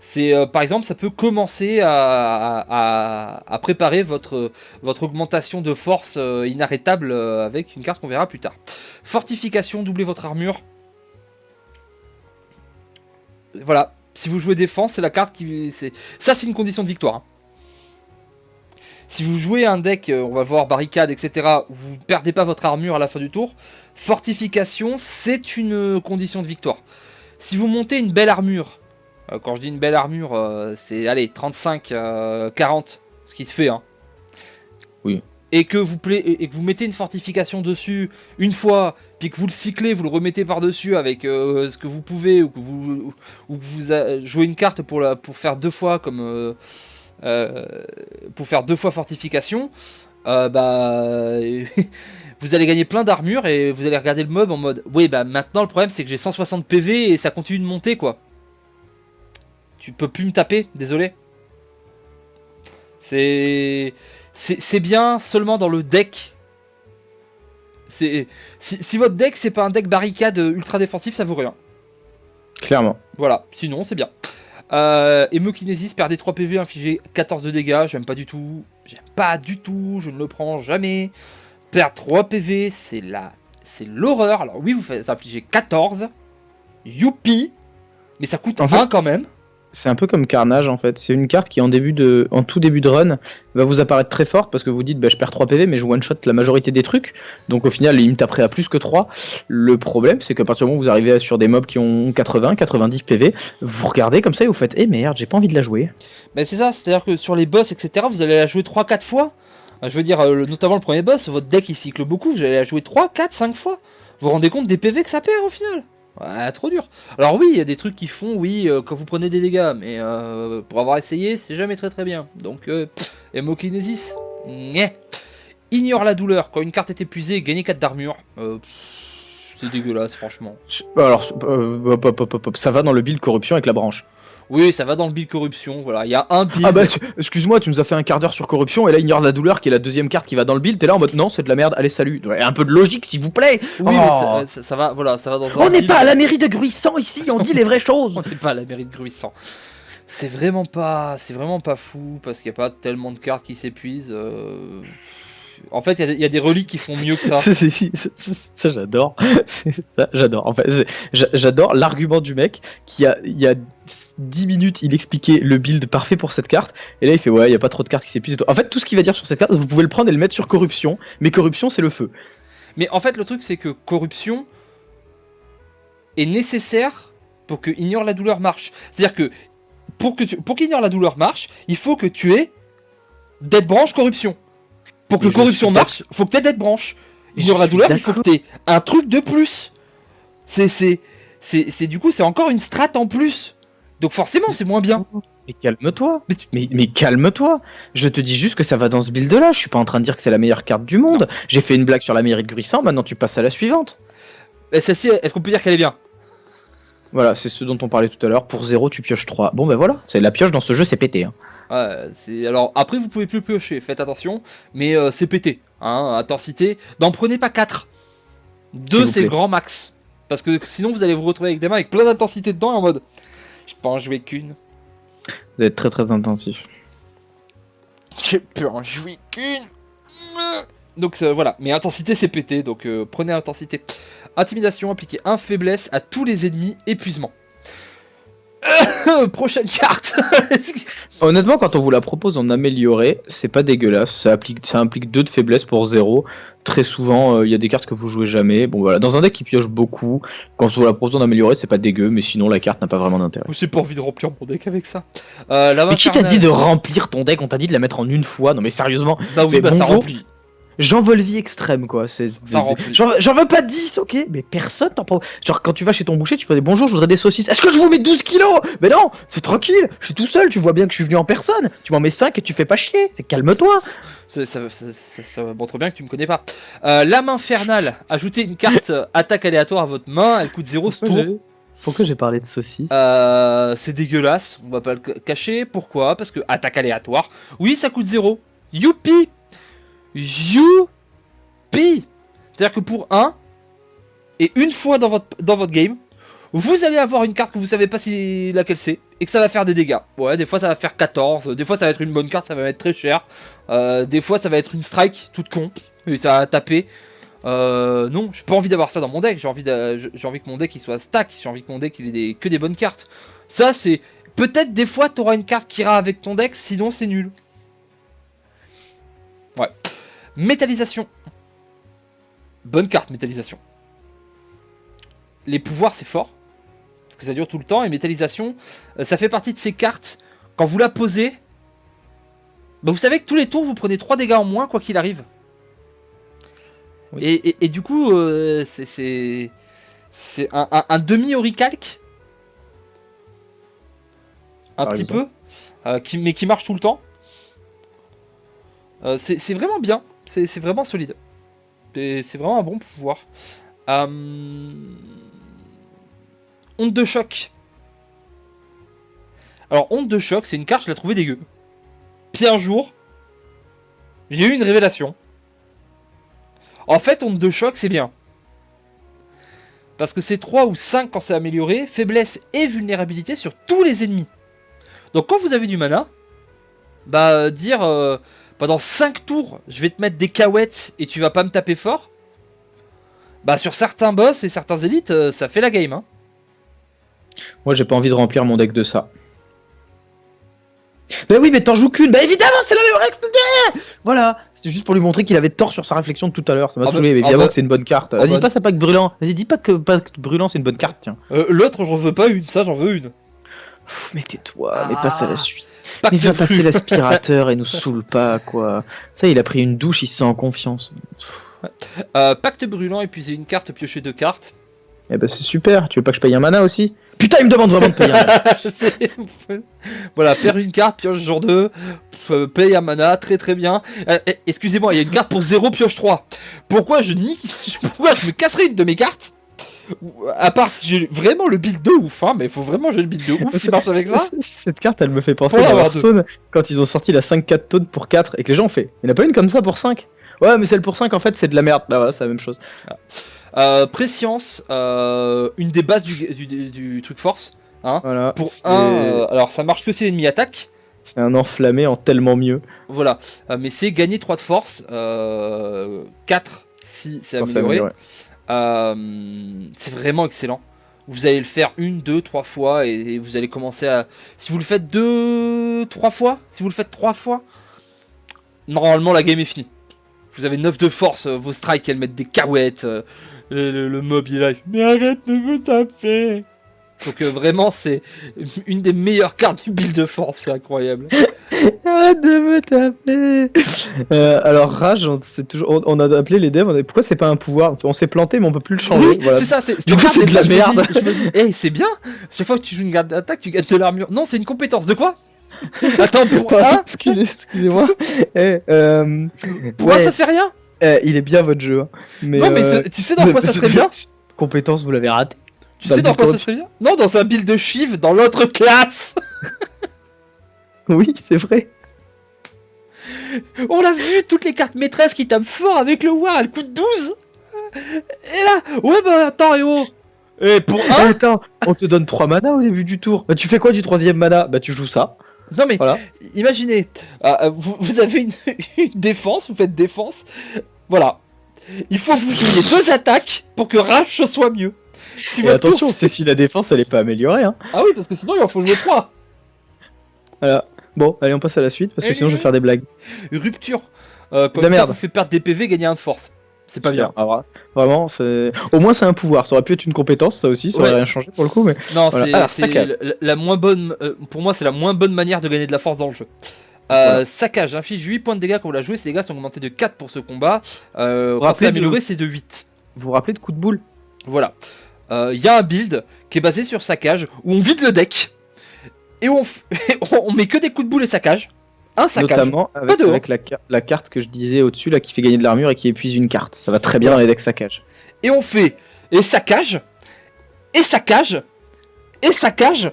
Speaker 1: C'est par exemple, ça peut commencer à préparer votre augmentation de force inarrêtable avec une carte qu'on verra plus tard. Fortification, doublez votre armure. Voilà, si vous jouez défense, c'est la carte qui... Ça, c'est une condition de victoire. Hein. Si vous jouez un deck, on va voir barricade, etc., où vous ne perdez pas votre armure à la fin du tour, fortification, c'est une condition de victoire. Si vous montez une belle armure, quand je dis une belle armure, c'est allez 35, 40, ce qui se fait. Hein.
Speaker 2: Oui.
Speaker 1: Et que vous mettez une fortification dessus une fois, puis que vous le cyclez, vous le remettez par-dessus avec ce que vous pouvez, ou que vous jouez une carte pour faire 2 fois comme... pour faire 2 fois fortification, vous allez gagner plein d'armure et vous allez regarder le mob en mode oui, bah maintenant le problème c'est que j'ai 160 PV et ça continue de monter quoi. Tu peux plus me taper, désolé. C'est bien seulement dans le deck. Si votre deck c'est pas un deck barricade ultra défensif, ça vaut rien.
Speaker 2: Clairement.
Speaker 1: Voilà, sinon c'est bien. Hémokinésis, perdez 3 PV, infligez 14 de dégâts, j'aime pas du tout, je ne le prends jamais. Perdre 3 PV, c'est l'horreur. Alors oui, vous infligez 14, youpi, mais ça coûte 1 quand même.
Speaker 2: C'est un peu comme Carnage en fait, c'est une carte qui en tout début de run va vous apparaître très forte parce que vous dites je perds 3 PV mais je one shot la majorité des trucs, donc au final il me taperait à plus que 3. Le problème c'est qu'à partir du moment où vous arrivez sur des mobs qui ont 80, 90 PV, vous regardez comme ça et vous faites merde, j'ai pas envie de la jouer.
Speaker 1: Mais c'est ça, c'est à dire que sur les boss etc vous allez la jouer 3-4 fois, je veux dire notamment le premier boss, votre deck il cycle beaucoup, vous allez la jouer 3, 4, 5 fois, vous vous rendez compte des PV que ça perd au final. Ouais, trop dur. Alors oui, il y a des trucs qui font, quand vous prenez des dégâts, mais pour avoir essayé, c'est jamais très bien. Donc, hémokinésis, ignore la douleur. Quand une carte est épuisée, gagnez 4 d'armure. C'est dégueulasse, franchement.
Speaker 2: Alors, ça va dans le build corruption avec la branche.
Speaker 1: Oui, ça va dans le build corruption, voilà, il y a un build...
Speaker 2: Ah bah, excuse-moi, tu nous as fait un quart d'heure sur corruption, et là, ignore la douleur, qui est la deuxième carte qui va dans le build, t'es là en mode, non, c'est de la merde, allez, salut. Ouais, un peu de logique, s'il vous plaît.
Speaker 1: Oui, mais ça va, voilà, ça va dans un
Speaker 2: On n'est
Speaker 1: build...
Speaker 2: pas à la mairie de Gruissant, ici, on dit les vraies choses.
Speaker 1: On n'est pas à la mairie de Gruissant. C'est vraiment pas fou, parce qu'il n'y a pas tellement de cartes qui s'épuisent. En fait, il y a des reliques qui font mieux que ça.
Speaker 2: Ça, j'adore. J'adore. En fait, j'adore l'argument du mec qui il y a 10 minutes, il expliquait le build parfait pour cette carte. Et là, il fait ouais, il n'y a pas trop de cartes qui s'épuisent. En fait, tout ce qu'il va dire sur cette carte, vous pouvez le prendre et le mettre sur corruption. Mais corruption, c'est le feu.
Speaker 1: Mais en fait, le truc, c'est que corruption est nécessaire pour que Ignore la douleur marche. C'est-à-dire que pour qu'Ignore la douleur marche, il faut que tu aies Dead Branch corruption. Pour que corruption marche, faut que tu aies Dead Branch. Ignore la douleur, il faut que tu aies un truc de plus. C'est du coup, c'est encore une strat en plus. Donc forcément, c'est moins bien.
Speaker 2: Mais calme-toi.
Speaker 1: Mais tu-
Speaker 2: Mais calme-toi. Je te dis juste que ça va dans ce build-là. Je suis pas en train de dire que c'est la meilleure carte du monde. J'ai fait une blague sur l'Amérique Gruissant. Maintenant, tu passes à la suivante.
Speaker 1: Celle-ci, est-ce qu'on peut dire qu'elle est bien?
Speaker 2: Voilà, c'est ce dont on parlait tout à l'heure. Pour 0, tu pioches 3. Bon, ben voilà. C'est la pioche dans ce jeu, c'est pété. Hein.
Speaker 1: Alors après, vous pouvez plus piocher, faites attention, mais c'est pété. Hein, intensité, n'en prenez pas 4.
Speaker 2: S'il
Speaker 1: 2
Speaker 2: vous
Speaker 1: c'est le
Speaker 2: plaît.
Speaker 1: grand max. Parce que sinon, vous allez vous retrouver avec des mains avec plein d'intensité dedans et en mode je peux en jouer qu'une.
Speaker 2: Vous êtes très très intensif.
Speaker 1: Je peux en jouer qu'une. Donc voilà, mais intensité c'est pété, donc prenez intensité. Intimidation, appliquez 1 faiblesse à tous les ennemis, épuisement. Prochaine carte.
Speaker 2: Honnêtement, quand on vous la propose en amélioré, c'est pas dégueulasse. Ça implique 2 de faiblesse pour 0. Très souvent, il y a des cartes que vous jouez jamais. Bon voilà, dans un deck qui pioche beaucoup, quand on vous la propose en amélioré, c'est pas dégueu, mais sinon la carte n'a pas vraiment d'intérêt.
Speaker 1: J'ai pas envie de remplir mon deck avec ça. La
Speaker 2: Mais qui t'a dit de remplir ton deck? On t'a dit de la mettre en une fois. Non mais sérieusement,
Speaker 1: Bah oui,
Speaker 2: c'est
Speaker 1: bah ça
Speaker 2: bonjour.
Speaker 1: remplit.
Speaker 2: J'envolvie extrême quoi.
Speaker 1: Ça remplit.
Speaker 2: J'en veux pas 10, ok? Mais personne t'en prend. Genre quand tu vas chez ton boucher, tu fais des bonjours, je voudrais des saucisses. Est-ce que je vous mets 12 kilos? Mais non, c'est tranquille, je suis tout seul, tu vois bien que je suis venu en personne. Tu m'en mets 5 et tu fais pas chier. C'est calme-toi.
Speaker 1: Ça montre bien que tu me connais pas. Lame infernale. Ajoutez une carte attaque aléatoire à votre main. Elle coûte 0 ce tour.
Speaker 2: Pourquoi j'ai parlé de saucisses?
Speaker 1: C'est dégueulasse. On va pas le cacher. Pourquoi? Parce que attaque aléatoire. Oui, ça coûte 0. Youpi! Youpi! C'est-à-dire que pour 1, et une fois dans votre game, vous allez avoir une carte que vous savez pas si laquelle c'est, et que ça va faire des dégâts. Ouais, des fois ça va faire 14, des fois ça va être une bonne carte, ça va être très cher. Des fois ça va être une strike toute con, et ça va taper. Non, j'ai pas envie d'avoir ça dans mon deck, j'ai envie que mon deck il soit stack, j'ai envie que mon deck il ait que des bonnes cartes. Ça c'est... Peut-être des fois t'auras une carte qui ira avec ton deck, sinon c'est nul. Ouais. Métallisation. Bonne carte, métallisation. Les pouvoirs, c'est fort. Parce que ça dure tout le temps. Et métallisation, ça fait partie de ces cartes. Quand vous la posez, bah vous savez que tous les tours, vous prenez 3 dégâts en moins, quoi qu'il arrive. Oui. Et du coup, c'est un demi-oricalque. Un petit peu. Mais qui marche tout le temps. C'est vraiment bien. C'est vraiment solide. C'est vraiment un bon pouvoir. Onde de choc. Alors, onde de choc, c'est une carte, je l'ai trouvée dégueu. Puis un jour, j'ai eu une révélation. En fait, onde de choc, c'est bien. Parce que c'est 3 ou 5 quand c'est amélioré, faiblesse et vulnérabilité sur tous les ennemis. Donc quand vous avez du mana, bah dire pendant 5 tours, je vais te mettre des cahuètes et tu vas pas me taper fort. Bah sur certains boss et certains élites, ça fait la game. Hein.
Speaker 2: Moi j'ai pas envie de remplir mon deck de ça. Bah oui mais t'en joues qu'une. Bah évidemment c'est la même règle. Voilà. C'était juste pour lui montrer qu'il avait tort sur sa réflexion de tout à l'heure. Ça m'a saoulé, mais évidemment que c'est une bonne carte. Vas-y pas ça Pacte Brûlant. Vas-y dis pas que Pacte Brûlant c'est une bonne carte tiens.
Speaker 1: L'autre j'en veux pas une, ça j'en veux une.
Speaker 2: Pff, mais tais-toi, mais passe à la suite.
Speaker 1: Pacte
Speaker 2: Mais va passer l'aspirateur et nous saoule pas quoi. Ça il a pris une douche, il se sent en confiance.
Speaker 1: Pacte brûlant, épuiser une carte, piocher 2 cartes.
Speaker 2: Eh ben c'est super, tu veux pas que je paye un mana aussi? Putain il me demande vraiment de payer un mana.
Speaker 1: Voilà, perd une carte, pioche genre 2, paye un mana, très très bien. Excusez-moi, il y a une carte pour 0, pioche 3. Pourquoi je me casserais une de mes cartes? À part si j'ai vraiment le build de ouf, hein, mais il faut vraiment j'ai le build de ouf qui marche avec ça.
Speaker 2: Cette carte elle me fait penser à Hearthstone quand ils ont sorti la 5-4 taunt pour 4 et que les gens ont fait. Il n'y en a pas une comme ça pour 5? Ouais mais celle pour 5 en fait c'est de la merde. Bah voilà c'est la même chose.
Speaker 1: Préscience, une des bases du truc force. Hein.
Speaker 2: Voilà,
Speaker 1: pour 1, alors ça marche que si l'ennemi attaque.
Speaker 2: C'est un enflammé en tellement mieux.
Speaker 1: Voilà, mais c'est gagner 3 de force, 4 si c'est amélioré. C'est vraiment excellent. Vous allez le faire 1, 2, 3 fois et vous allez commencer à... Si vous le faites 2, 3 fois, si vous le faites 3 fois, normalement la game est finie. Vous avez 9 de force, vos strikes elles mettent des cahuètes, le mob il arrive, mais arrête de me taper. Donc vraiment c'est une des meilleures cartes du build de force, c'est incroyable.
Speaker 2: arrête de me taper. Alors rage, on a appelé les devs, pourquoi c'est pas un pouvoir? On s'est planté mais on peut plus le changer.
Speaker 1: Oui,
Speaker 2: Voilà.
Speaker 1: c'est ça, c'est
Speaker 2: Du coup, c'est de la merde.
Speaker 1: Je me dis, hey, c'est bien. Chaque fois que tu joues une garde d'attaque, tu gagnes de l'armure. Non, c'est une compétence. De quoi? Attends, pour
Speaker 2: Pardon,
Speaker 1: un,
Speaker 2: excusez-moi.
Speaker 1: pour un, ça fait rien.
Speaker 2: Il est bien votre jeu. Hein. Mais,
Speaker 1: Non, mais tu sais dans quoi ça serait bien?
Speaker 2: Compétence, vous l'avez raté.
Speaker 1: Tu sais dans quoi ça serait bien? Non, dans un build de Shiv dans l'autre classe.
Speaker 2: Oui, c'est vrai.
Speaker 1: On l'a vu, toutes les cartes maîtresses qui tapent fort avec le War, elles coûtent 12. Et là, ouais, bah attends, et oh. Et pour un.
Speaker 2: Attends, on te donne 3 mana au début du tour. Bah, tu fais quoi du 3ème mana? Bah, tu joues ça.
Speaker 1: Non, mais
Speaker 2: Voilà.
Speaker 1: imaginez, vous avez une défense, vous faites défense. Voilà. Il faut que vous jouiez 2 attaques pour que Rage soit mieux. Si
Speaker 2: Et
Speaker 1: votre
Speaker 2: attention,
Speaker 1: tour-
Speaker 2: c'est si la défense elle est pas améliorée. Hein.
Speaker 1: Ah oui, parce que sinon il en faut jouer 3.
Speaker 2: Voilà. Bon, allez, on passe à la suite parce que sinon je vais faire des blagues.
Speaker 1: Rupture.
Speaker 2: la
Speaker 1: Quand
Speaker 2: merde.
Speaker 1: vous fait perdre des PV, gagner 1 de force. C'est pas bien.
Speaker 2: Alors, vraiment, au moins c'est un pouvoir. Ça aurait pu être une compétence, ça aussi, ça aurait
Speaker 1: Ouais.
Speaker 2: rien changé pour le coup. Mais
Speaker 1: Non,
Speaker 2: voilà. Alors,
Speaker 1: c'est
Speaker 2: saccage.
Speaker 1: la moins bonne. Pour moi, c'est la moins bonne manière de gagner de la force dans le jeu.
Speaker 2: Voilà.
Speaker 1: Saccage, inflige 8 points de dégâts quand vous la jouez. Ces dégâts sont augmentés de 4 pour ce combat. Quand
Speaker 2: rappelez
Speaker 1: c'est amélioré, c'est de 8.
Speaker 2: Vous vous rappelez de coup de boule?
Speaker 1: Voilà. Il y a un build qui est basé sur saccage où on vide le deck et on met que des coups de boule et saccage. Un saccage.
Speaker 2: Notamment avec,
Speaker 1: dehors.
Speaker 2: la carte que je disais au-dessus là qui fait gagner de l'armure et qui épuise une carte. Ça va très bien dans les decks saccage.
Speaker 1: Et on fait et saccage, et saccage, et saccage,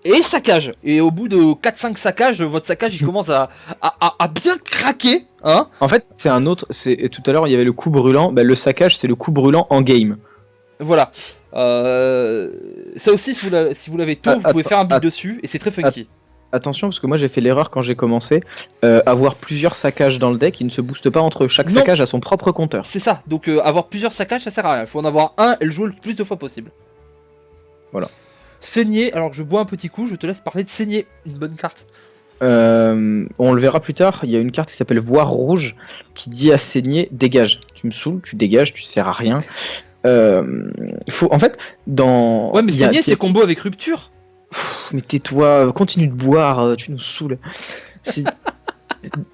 Speaker 1: et saccage. Et au bout de 4-5 saccages, votre saccage il commence à bien craquer. Hein.
Speaker 2: En fait, c'est un autre. Tout à l'heure il y avait le coup brûlant. Bah, le saccage c'est le coup brûlant en game.
Speaker 1: Voilà. Ça aussi, si vous l'avez tôt, vous pouvez faire un build dessus et c'est très funky.
Speaker 2: Attention parce que moi j'ai fait l'erreur quand j'ai commencé. Avoir plusieurs saccages dans le deck, il ne se booste pas entre eux. Chaque
Speaker 1: Non.
Speaker 2: saccage a son propre compteur.
Speaker 1: C'est ça, donc avoir plusieurs saccages ça sert à rien. Il faut en avoir un et le jouer le plus de fois possible.
Speaker 2: Voilà.
Speaker 1: Saigner, alors je bois un petit coup, je te laisse parler de saigner, une bonne carte.
Speaker 2: On le verra plus tard. Il y a une carte qui s'appelle Voir Rouge qui dit à saigner dégage. Tu me saoules, tu dégages, tu sers à rien. En fait, dans.
Speaker 1: Ouais, mais
Speaker 2: il y a-
Speaker 1: saigner c'est combo avec rupture.
Speaker 2: Mais tais-toi, continue de boire, tu nous saoules.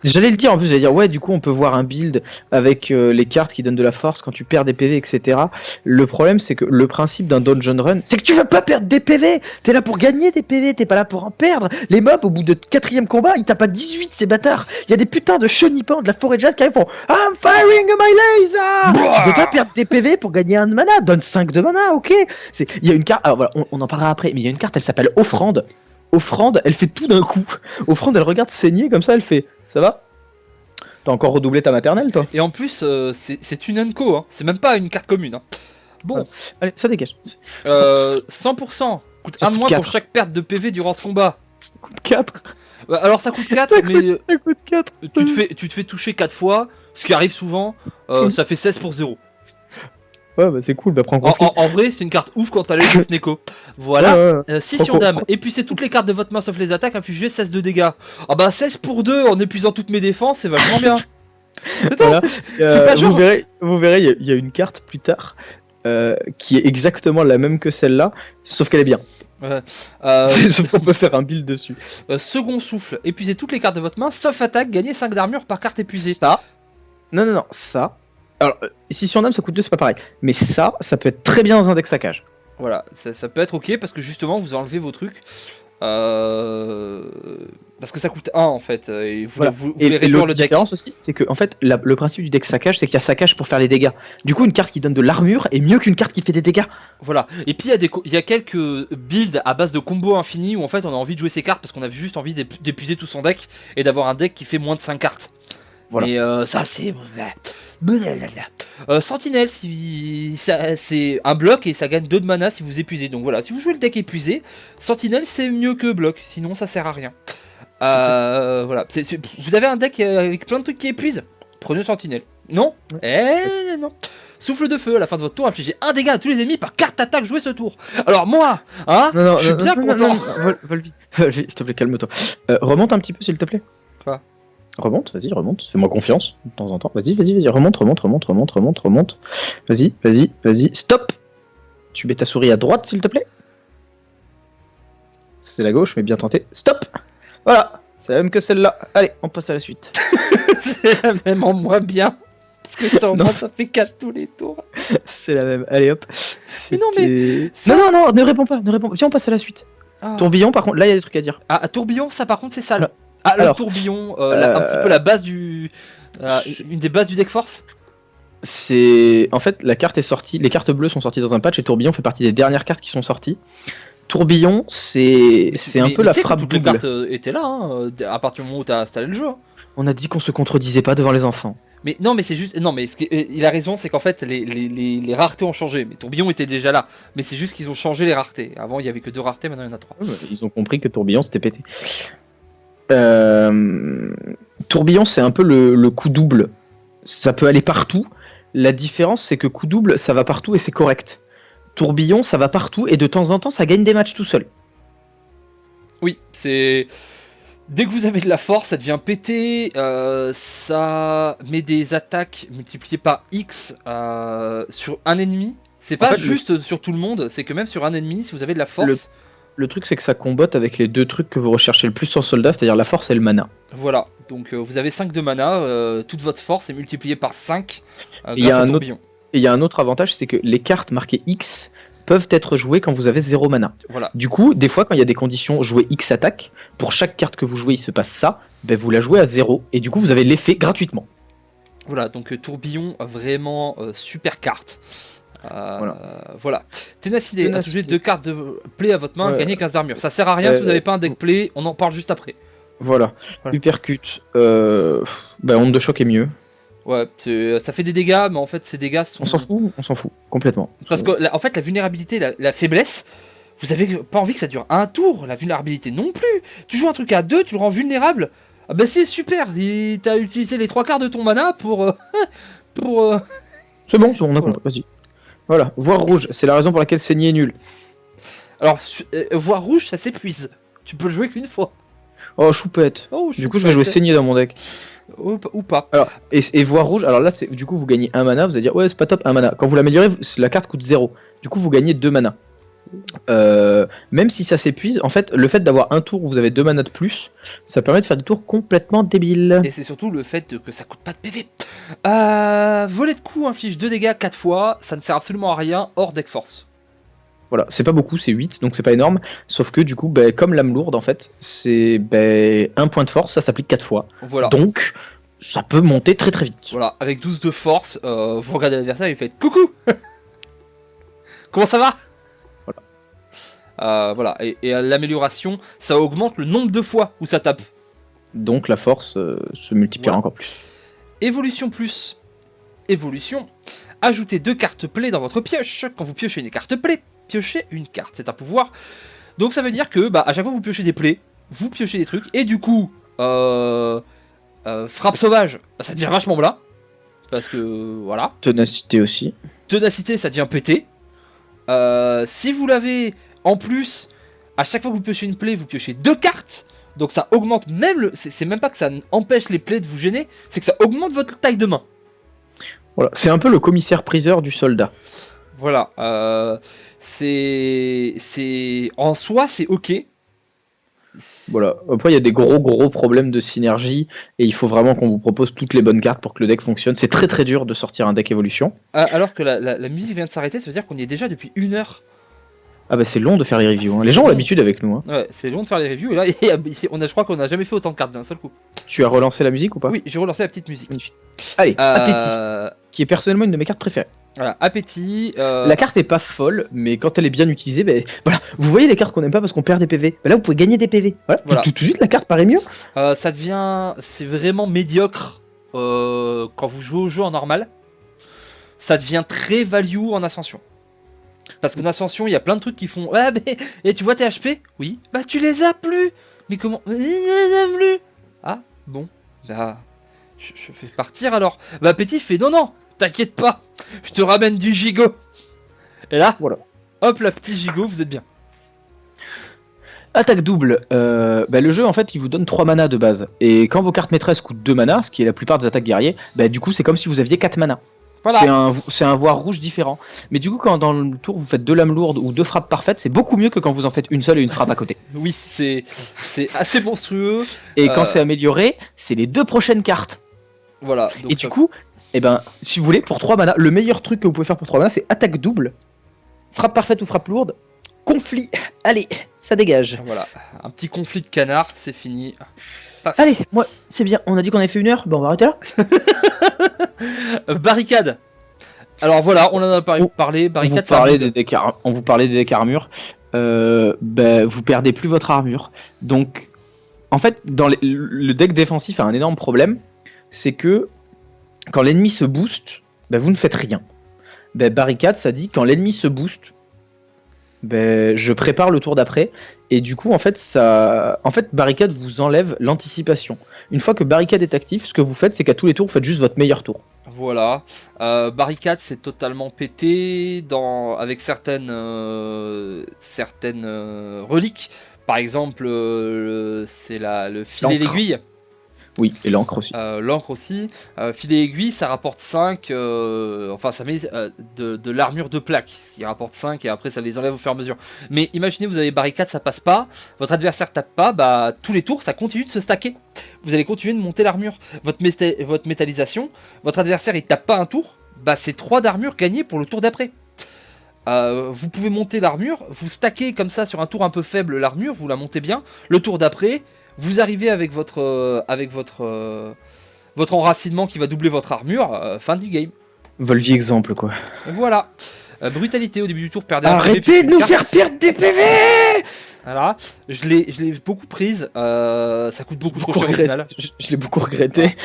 Speaker 2: J'allais le dire en plus, j'allais dire ouais, du coup on peut voir un build avec les cartes qui donnent de la force quand tu perds des PV, etc. Le problème c'est que le principe d'un dungeon run, c'est que tu vas pas perdre des PV. T'es là pour gagner des PV, t'es pas là pour en perdre. Les mobs au bout de 4ème combat, ils tapent à 18 ces bâtards. Il y a des putains de chenipans de la forêt de jade qui arrivent font I'm firing my laser. Tu peux pas perdre des PV pour gagner un de mana, donne 5 de mana, ok. Il y a une carte, alors voilà, on en parlera après, mais il y a une carte, elle s'appelle Offrande. Offrande, elle fait tout d'un coup. Offrande, elle regarde saigner comme ça, elle fait ça va? T'as encore redoublé ta maternelle, toi?
Speaker 1: Et en plus, c'est une unco, hein. C'est même pas une carte commune. Hein. Bon,
Speaker 2: Allez, ça dégage.
Speaker 1: 100%, coûte
Speaker 2: Ça
Speaker 1: 1 de
Speaker 2: coûte
Speaker 1: moins
Speaker 2: 4.
Speaker 1: pour chaque perte de PV durant ce combat.
Speaker 2: Ça coûte 4.
Speaker 1: Alors ça coûte 4, mais
Speaker 2: Ça coûte 4.
Speaker 1: tu te fais toucher 4 fois, ce qui arrive souvent, ça fait 16 pour 0.
Speaker 2: Ouais, bah c'est cool, bah prends conflit.
Speaker 1: En vrai, c'est une carte ouf quand t'as l'œil de Sneko. Voilà.
Speaker 2: Ouais.
Speaker 1: Scission d'âme, épuisez toutes les cartes de votre main sauf les attaques, infligez 16 de dégâts. Ah bah 16 pour 2 en épuisant toutes mes défenses, c'est vachement bien.
Speaker 2: Voilà.
Speaker 1: pas genre-
Speaker 2: Vous verrez, il y a une carte plus tard qui est exactement la même que celle-là, sauf qu'elle est bien. Sauf qu'on peut faire un build dessus.
Speaker 1: Second souffle, épuisez toutes les cartes de votre main sauf attaque, gagnez 5 d'armure par carte épuisée.
Speaker 2: Ça. Non, ça. Alors, si sur Dame ça coûte 2, c'est pas pareil. Mais ça peut être très bien dans un deck saccage.
Speaker 1: Voilà, ça peut être ok parce que justement vous enlevez vos trucs. Parce que ça coûte 1 en fait. Et vous,
Speaker 2: Voilà.
Speaker 1: vous
Speaker 2: Et
Speaker 1: voulez réduire
Speaker 2: l'autre
Speaker 1: le deck.
Speaker 2: différence aussi, c'est que en fait, le principe du deck saccage, c'est qu'il y a saccage pour faire les dégâts. Du coup, une carte qui donne de l'armure est mieux qu'une carte qui fait des dégâts.
Speaker 1: Voilà. Et puis il y a quelques builds à base de combos infinis où en fait on a envie de jouer ses cartes parce qu'on a juste envie d'épuiser tout son deck et d'avoir un deck qui fait moins de 5 cartes.
Speaker 2: Voilà.
Speaker 1: Et ça c'est. Sentinelle, c'est un bloc et ça gagne 2 de mana si vous épuisez. Donc voilà, si vous jouez le deck épuisé, Sentinelle c'est mieux que bloc, sinon ça sert à rien. Voilà, vous avez un deck avec plein de trucs qui épuisent, prenez Sentinelle. Non. Non. Souffle de feu, à la fin de votre tour, infligez un dégât à tous les ennemis par carte attaque jouée ce tour. Alors moi, hein, je suis bien content.
Speaker 2: Vol vite, s'il te plaît, calme-toi. Remonte un petit peu, s'il te plaît.
Speaker 1: Quoi?
Speaker 2: Remonte, vas-y, remonte. Fais-moi confiance, de temps en temps. Vas-y, remonte. Vas-y, stop. Tu mets ta souris à droite, s'il te plaît. C'est la gauche, mais bien tenté. Stop. Voilà, C'est la même que celle-là. Allez, on passe à la suite.
Speaker 1: C'est la même en moins bien. Parce que ça, en
Speaker 2: Non.
Speaker 1: moins, ça fait 4 tous les tours.
Speaker 2: C'est la même. Allez hop.
Speaker 1: Mais non, mais
Speaker 2: C'était-
Speaker 1: ça-
Speaker 2: Non, ne réponds pas, ne réponds pas. Viens, on passe à la suite.
Speaker 1: Ah.
Speaker 2: Tourbillon, par contre, là, il y a des trucs à dire.
Speaker 1: Ah, tourbillon, ça par contre, c'est sale.
Speaker 2: Alors-
Speaker 1: Ah, le
Speaker 2: alors,
Speaker 1: tourbillon, un petit peu la base du. Une des bases du deck force.
Speaker 2: C'est en fait la carte est sortie, les cartes bleues sont sorties dans un patch et Tourbillon fait partie des dernières cartes qui sont sorties. Tourbillon, c'est un peu la
Speaker 1: tu sais que
Speaker 2: frappe
Speaker 1: toutes les
Speaker 2: double.
Speaker 1: cartes étaient là, hein, à partir du moment où t'as installé le jeu. Hein.
Speaker 2: On a dit qu'on se contredisait pas devant les enfants.
Speaker 1: Mais non, mais c'est juste. Non, mais il a raison, c'est qu'en fait, les raretés ont changé. Mais tourbillon était déjà là. Mais c'est juste qu'ils ont changé les raretés. Avant, il y avait que 2 raretés, maintenant, il y en a 3.
Speaker 2: Ils ont compris que Tourbillon c'était pété. Tourbillon, c'est un peu le coup double. Ça peut aller partout. La différence, c'est que coup double, ça va partout et c'est correct. Tourbillon, ça va partout et de temps en temps, ça gagne des matchs tout seul.
Speaker 1: Oui, c'est. Dès que vous avez de la force, ça devient pété. Ça met des attaques multipliées par X sur un ennemi. C'est pas
Speaker 2: fait,
Speaker 1: juste sur tout le monde, c'est que même sur un ennemi, si vous avez de la force.
Speaker 2: Le truc, c'est que ça combotte avec les deux trucs que vous recherchez le plus en soldat, c'est-à-dire la force et le mana.
Speaker 1: Voilà, donc vous avez 5 de mana, toute votre force est multipliée par 5
Speaker 2: Il y a
Speaker 1: grâce à
Speaker 2: un autre-
Speaker 1: tourbillon.
Speaker 2: Et il y a un autre avantage, c'est que les cartes marquées X peuvent être jouées quand vous avez 0 mana.
Speaker 1: Voilà,
Speaker 2: Du coup, des fois, quand il y a des conditions jouer X attaque, pour chaque carte que vous jouez, il se passe ça, ben vous la jouez à 0, et du coup, vous avez l'effet gratuitement.
Speaker 1: voilà, donc tourbillon, vraiment super carte. Voilà. Ténacité,
Speaker 2: Ténacité.
Speaker 1: ajoutez 2 cartes de play à votre main,
Speaker 2: Ouais.
Speaker 1: gagnez 15 d'armure. Ça sert à rien si vous n'avez pas un deck play, on en parle juste après.
Speaker 2: Voilà.
Speaker 1: Voilà.
Speaker 2: Uppercut. Onde de choc est mieux.
Speaker 1: Ouais, ça fait des dégâts, mais en fait ces dégâts sont...
Speaker 2: On s'en fout, complètement.
Speaker 1: Parce que en fait la vulnérabilité, la faiblesse, vous avez pas envie que ça dure un tour, la vulnérabilité non plus. Tu joues un truc à 2, tu le rends vulnérable. Ah bah c'est super, t'as utilisé les 3 quarts de ton mana pour...
Speaker 2: C'est bon, on a
Speaker 1: Voilà.
Speaker 2: compris, vas-y. Voilà, voir rouge, c'est la raison pour laquelle saigner est nul.
Speaker 1: Alors, voir rouge, ça s'épuise. Tu peux le jouer qu'une fois.
Speaker 2: Oh, choupette.
Speaker 1: Oh,
Speaker 2: Du coup, je vais jouer saigner dans mon deck.
Speaker 1: Ou pas.
Speaker 2: Alors, et voir rouge, alors là, du coup, vous gagnez un mana, vous allez dire, ouais, c'est pas top, un mana. Quand vous l'améliorez, la carte coûte 0. Du coup, vous gagnez 2 mana. Même si ça s'épuise, en fait, le fait d'avoir un tour où vous avez 2 mana de plus, ça permet de faire des tours complètement débiles.
Speaker 1: Et c'est surtout le fait que ça coûte pas de PV. Volet de coup, inflige 2 dégâts 4 fois, ça ne sert absolument à rien hors deck force.
Speaker 2: Voilà, c'est pas beaucoup, c'est 8, donc c'est pas énorme. Sauf que du coup, comme l'âme lourde, en fait, c'est un point de force, ça s'applique 4 fois.
Speaker 1: Voilà.
Speaker 2: Donc, ça peut monter très très vite.
Speaker 1: Voilà, avec 12 de force, vous regardez l'adversaire et vous faites coucou. Comment ça va? Voilà, et l'amélioration, ça augmente le nombre de fois où ça tape.
Speaker 2: Donc la force se multipliera
Speaker 1: Voilà.
Speaker 2: encore plus.
Speaker 1: Évolution plus. Évolution. Ajoutez 2 cartes play dans votre pioche. Quand vous piochez une carte play, piochez une carte. C'est un pouvoir. Donc ça veut dire que à chaque fois que vous piochez des plays, vous piochez des trucs. Et du coup, frappe sauvage, ça devient vachement blas. Parce que voilà.
Speaker 2: Ténacité aussi.
Speaker 1: Ténacité, ça devient pété. Si vous l'avez en plus, à chaque fois que vous piochez une play, vous piochez 2 cartes. Donc ça augmente même le. C'est même pas que ça empêche les plays de vous gêner, c'est que ça augmente votre taille de main.
Speaker 2: Voilà, c'est un peu le commissaire-priseur du soldat.
Speaker 1: Voilà. En soi, c'est ok.
Speaker 2: Voilà. Après, il y a des gros problèmes de synergie et il faut vraiment qu'on vous propose toutes les bonnes cartes pour que le deck fonctionne. C'est très très dur de sortir un deck évolution.
Speaker 1: Alors que la musique vient de s'arrêter, ça veut dire qu'on y est déjà depuis 1 heure.
Speaker 2: Ah bah c'est long de faire les reviews. Hein. Les gens ont l'habitude avec nous. Hein.
Speaker 1: Ouais, c'est long de faire les reviews et là, je crois qu'on a jamais fait autant de cartes d'un seul coup.
Speaker 2: Tu as relancé la musique ou pas?
Speaker 1: Oui, j'ai relancé la petite musique.
Speaker 2: Magnifique. Allez, Appétit, qui est personnellement une de mes cartes préférées.
Speaker 1: Voilà, Appétit.
Speaker 2: La carte est pas folle, mais quand elle est bien utilisée, voilà. Vous voyez les cartes qu'on aime pas parce qu'on perd des PV. Là, vous pouvez gagner des PV. Voilà. Tout de suite, la carte paraît mieux.
Speaker 1: Ça devient, c'est vraiment médiocre quand vous jouez au jeu en normal. Ça devient très value en ascension. Parce qu'en ascension, il y a plein de trucs qui font. Ouais, mais et tu vois tes HP? Oui. Bah tu les as plus. Mais comment? Je les ai plus. Ah bon. Bah je fais partir alors. Bah Petit fait non, t'inquiète pas. Je te ramène du gigot. Et là,
Speaker 2: voilà.
Speaker 1: Hop, la petite gigot, vous êtes bien.
Speaker 2: Attaque double. Le jeu en fait, il vous donne 3 mana de base. Et quand vos cartes maîtresses coûtent 2 mana, ce qui est la plupart des attaques guerriers, du coup c'est comme si vous aviez 4 mana.
Speaker 1: Voilà.
Speaker 2: C'est un voir rouge différent. Mais du coup, quand dans le tour vous faites 2 lames lourdes ou 2 frappes parfaites, c'est beaucoup mieux que quand vous en faites une seule et une frappe à côté.
Speaker 1: Oui, c'est assez monstrueux.
Speaker 2: Et quand
Speaker 1: Euh,
Speaker 2: c'est amélioré, c'est les 2 prochaines cartes.
Speaker 1: Voilà.
Speaker 2: Et du coup, eh ben, si vous voulez, pour 3 mana, le meilleur truc que vous pouvez faire pour 3 mana, c'est attaque double, frappe parfaite ou frappe lourde, conflit. Allez, ça dégage.
Speaker 1: Voilà, un petit conflit de canard, c'est fini. Paf.
Speaker 2: Allez, moi, c'est bien. On a dit qu'on avait fait 1 heure. Bon, on va arrêter là.
Speaker 1: Barricade. Alors voilà, on en a parlé. Barricade,
Speaker 2: On vous parlait des decks armure. Vous perdez plus votre armure. Donc, en fait, le deck défensif a un énorme problème. C'est que quand l'ennemi se booste, vous ne faites rien. Barricade, ça dit quand l'ennemi se booste, je prépare le tour d'après. Et du coup, en fait, Barricade vous enlève l'anticipation. Une fois que Barricade est actif, ce que vous faites, c'est qu'à tous les tours, vous faites juste votre meilleur tour.
Speaker 1: Voilà. Barricade, c'est totalement pété avec certaines reliques. Par exemple, c'est le filet
Speaker 2: L'encre.
Speaker 1: d'aiguille.
Speaker 2: Oui, et l'encre aussi.
Speaker 1: L'encre aussi. Filet aiguille, ça rapporte 5. Enfin, ça met de l'armure de plaque. Ce qui rapporte 5 et après ça les enlève au fur et à mesure. Mais imaginez, vous avez barricade, ça passe pas. Votre adversaire tape pas. Tous les tours, ça continue de se stacker. Vous allez continuer de monter l'armure. Votre métallisation, votre adversaire il tape pas un tour. C'est 3 d'armure gagnée pour le tour d'après. Vous pouvez monter l'armure. Vous stackez comme ça sur un tour un peu faible l'armure. Vous la montez bien. Le tour d'après. Vous arrivez avec votre enracinement qui va doubler votre armure, fin du game.
Speaker 2: Volvi exemple quoi.
Speaker 1: Voilà. Brutalité au début du tour, perdez un PV.
Speaker 2: Arrêtez de nous faire perdre des PV.
Speaker 1: Voilà. Je l'ai beaucoup prise. Ça coûte beaucoup trop cher au final.
Speaker 2: Je l'ai beaucoup regretté.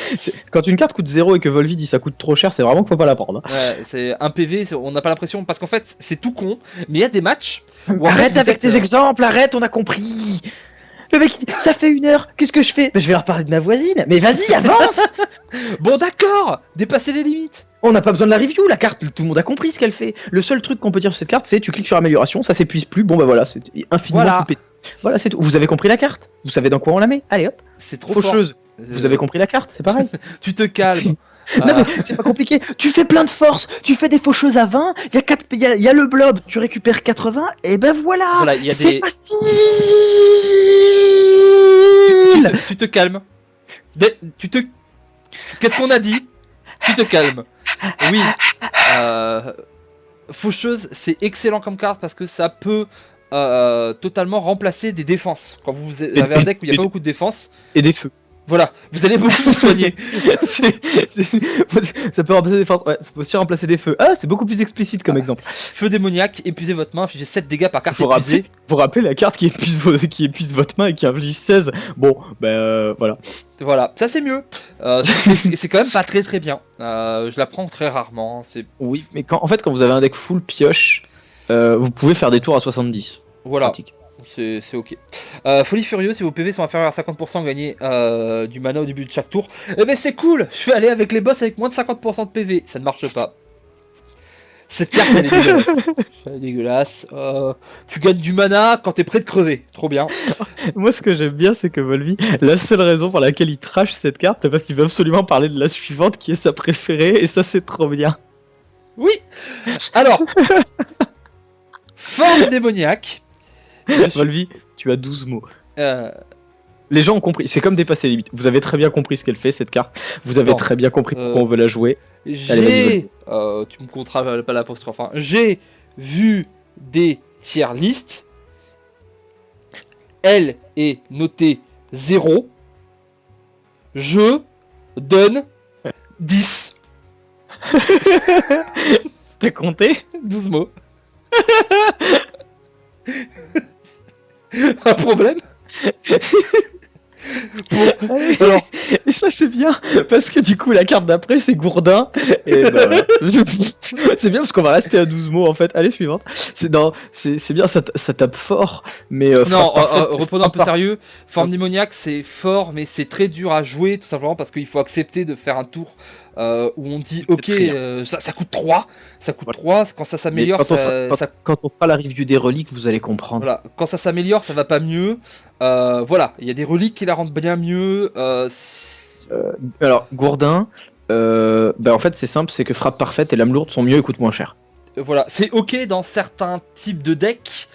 Speaker 2: Quand une carte coûte 0 et que Volvi dit ça coûte trop cher, c'est vraiment qu'il faut pas la prendre.
Speaker 1: Ouais, c'est un PV, on n'a pas l'impression, parce qu'en fait c'est tout con, mais il y a des matchs où
Speaker 2: arrête avec tes exemples, arrête, on a compris. Le mec il dit ça fait 1 heure, qu'est-ce que je fais? Je vais leur parler de ma voisine. Mais vas-y, avance.
Speaker 1: Bon d'accord, dépassez les limites.
Speaker 2: On n'a pas besoin de la review, la carte, tout le monde a compris ce qu'elle fait. Le seul truc qu'on peut dire sur cette carte, c'est tu cliques sur amélioration, ça s'épuise plus, voilà, c'est infiniment coupé. Voilà, c'est tout. Vous avez compris la carte? Vous savez dans quoi on la met? Allez hop.
Speaker 1: C'est trop
Speaker 2: faucheuse. Vous avez compris la carte, c'est pareil.
Speaker 1: Tu te calmes.
Speaker 2: Non mais c'est pas compliqué, tu fais plein de force, tu fais des faucheuses à 20, il y a le blob, tu récupères 80, et voilà, c'est facile.
Speaker 1: Tu te calmes. Qu'est-ce qu'on a dit? Tu te calmes. Oui. Faucheuse, c'est excellent comme carte parce que ça peut totalement remplacer des défenses. Quand vous avez un deck où il n'y a pas beaucoup de défense.
Speaker 2: Et des feux.
Speaker 1: Voilà, vous allez beaucoup vous soigner.
Speaker 2: Ça peut remplacer des défenses, ouais, ça peut aussi remplacer des feux. Ah, c'est beaucoup plus explicite comme exemple.
Speaker 1: Feu démoniaque, épuisez votre main, infligez 7 dégâts par carte
Speaker 2: épuisée. Vous rappelez la carte qui épuise votre main et qui inflige 16. Bon, voilà.
Speaker 1: Voilà, ça c'est mieux. C'est quand même pas très bien. Je la prends très rarement.
Speaker 2: Oui, mais quand vous avez un deck full pioche, vous pouvez faire des tours à 70.
Speaker 1: Voilà.
Speaker 2: Pratique.
Speaker 1: C'est ok. Folie furieuse, si vos PV sont inférieurs à 50%, gagnez du mana au début de chaque tour. Eh ben c'est cool. Je vais aller avec les boss avec moins de 50% de PV. Ça ne marche pas. Cette carte elle est dégueulasse. Elle est dégueulasse. Tu gagnes du mana quand t'es prêt de crever. Trop bien.
Speaker 2: Moi ce que j'aime bien c'est que Volvi, la seule raison pour laquelle il trash cette carte, c'est parce qu'il veut absolument parler de la suivante qui est sa préférée et ça c'est trop bien.
Speaker 1: Oui. Alors. Forme démoniaque.
Speaker 2: Volvi, tu as 12 mots. Les gens ont compris, c'est comme dépasser les limites. Vous avez très bien compris ce qu'elle fait cette carte. Vous avez très bien compris pourquoi on veut la jouer.
Speaker 1: Tu me compteras pas l'apostrophe. Hein. J'ai vu des tier listes. Elle est notée 0. Je donne 10.
Speaker 2: T'as compté
Speaker 1: 12 mots. Un problème?
Speaker 2: Alors, et ça c'est bien parce que du coup la carte d'après c'est Gourdin et voilà. C'est bien parce qu'on va rester à 12 mots en fait. Allez suivante. C'est bien, ça tape fort mais
Speaker 1: non, reprenons un peu sérieux. Forme démoniaque c'est fort mais c'est très dur à jouer tout simplement parce qu'il faut accepter de faire un tour où on dit ok ça coûte 3. Ça coûte 3, quand ça s'améliore
Speaker 2: quand on fera la review des reliques vous allez comprendre.
Speaker 1: Voilà, quand ça s'améliore ça va pas mieux. Voilà, il y a des reliques qui la rendent bien mieux.
Speaker 2: Alors Gourdin, En fait c'est simple, c'est que frappe parfaite et lame lourde sont mieux et coûtent moins cher.
Speaker 1: Voilà, c'est ok dans certains types de decks.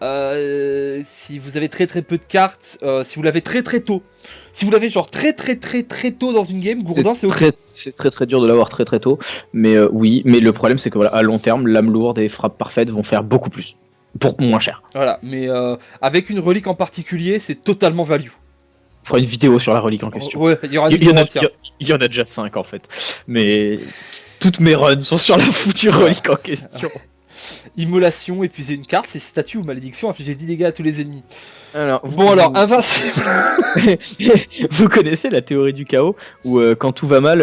Speaker 1: Si vous avez très peu de cartes, si vous l'avez très tôt. Si vous l'avez genre très tôt dans une game, Gourdin c'est ok.
Speaker 2: C'est très dur de l'avoir très tôt, mais oui, mais le problème c'est que voilà, à long terme, lame lourde et frappe parfaite vont faire beaucoup plus, pour moins cher.
Speaker 1: Voilà, mais avec une relique en particulier, c'est totalement value.
Speaker 2: On fera une vidéo sur la relique en question.
Speaker 1: Ouais, il y aura une
Speaker 2: Il y
Speaker 1: vidéo
Speaker 2: en a,
Speaker 1: entière.
Speaker 2: il y en a déjà 5 en fait, mais toutes mes runs sont sur la foutue relique en question.
Speaker 1: Immolation, épuiser une carte, c'est statue ou malédiction, infliger 10 dégâts à tous les ennemis.
Speaker 2: Alors,
Speaker 1: Alors, invincible.
Speaker 2: Vous connaissez la théorie du chaos où quand tout va mal,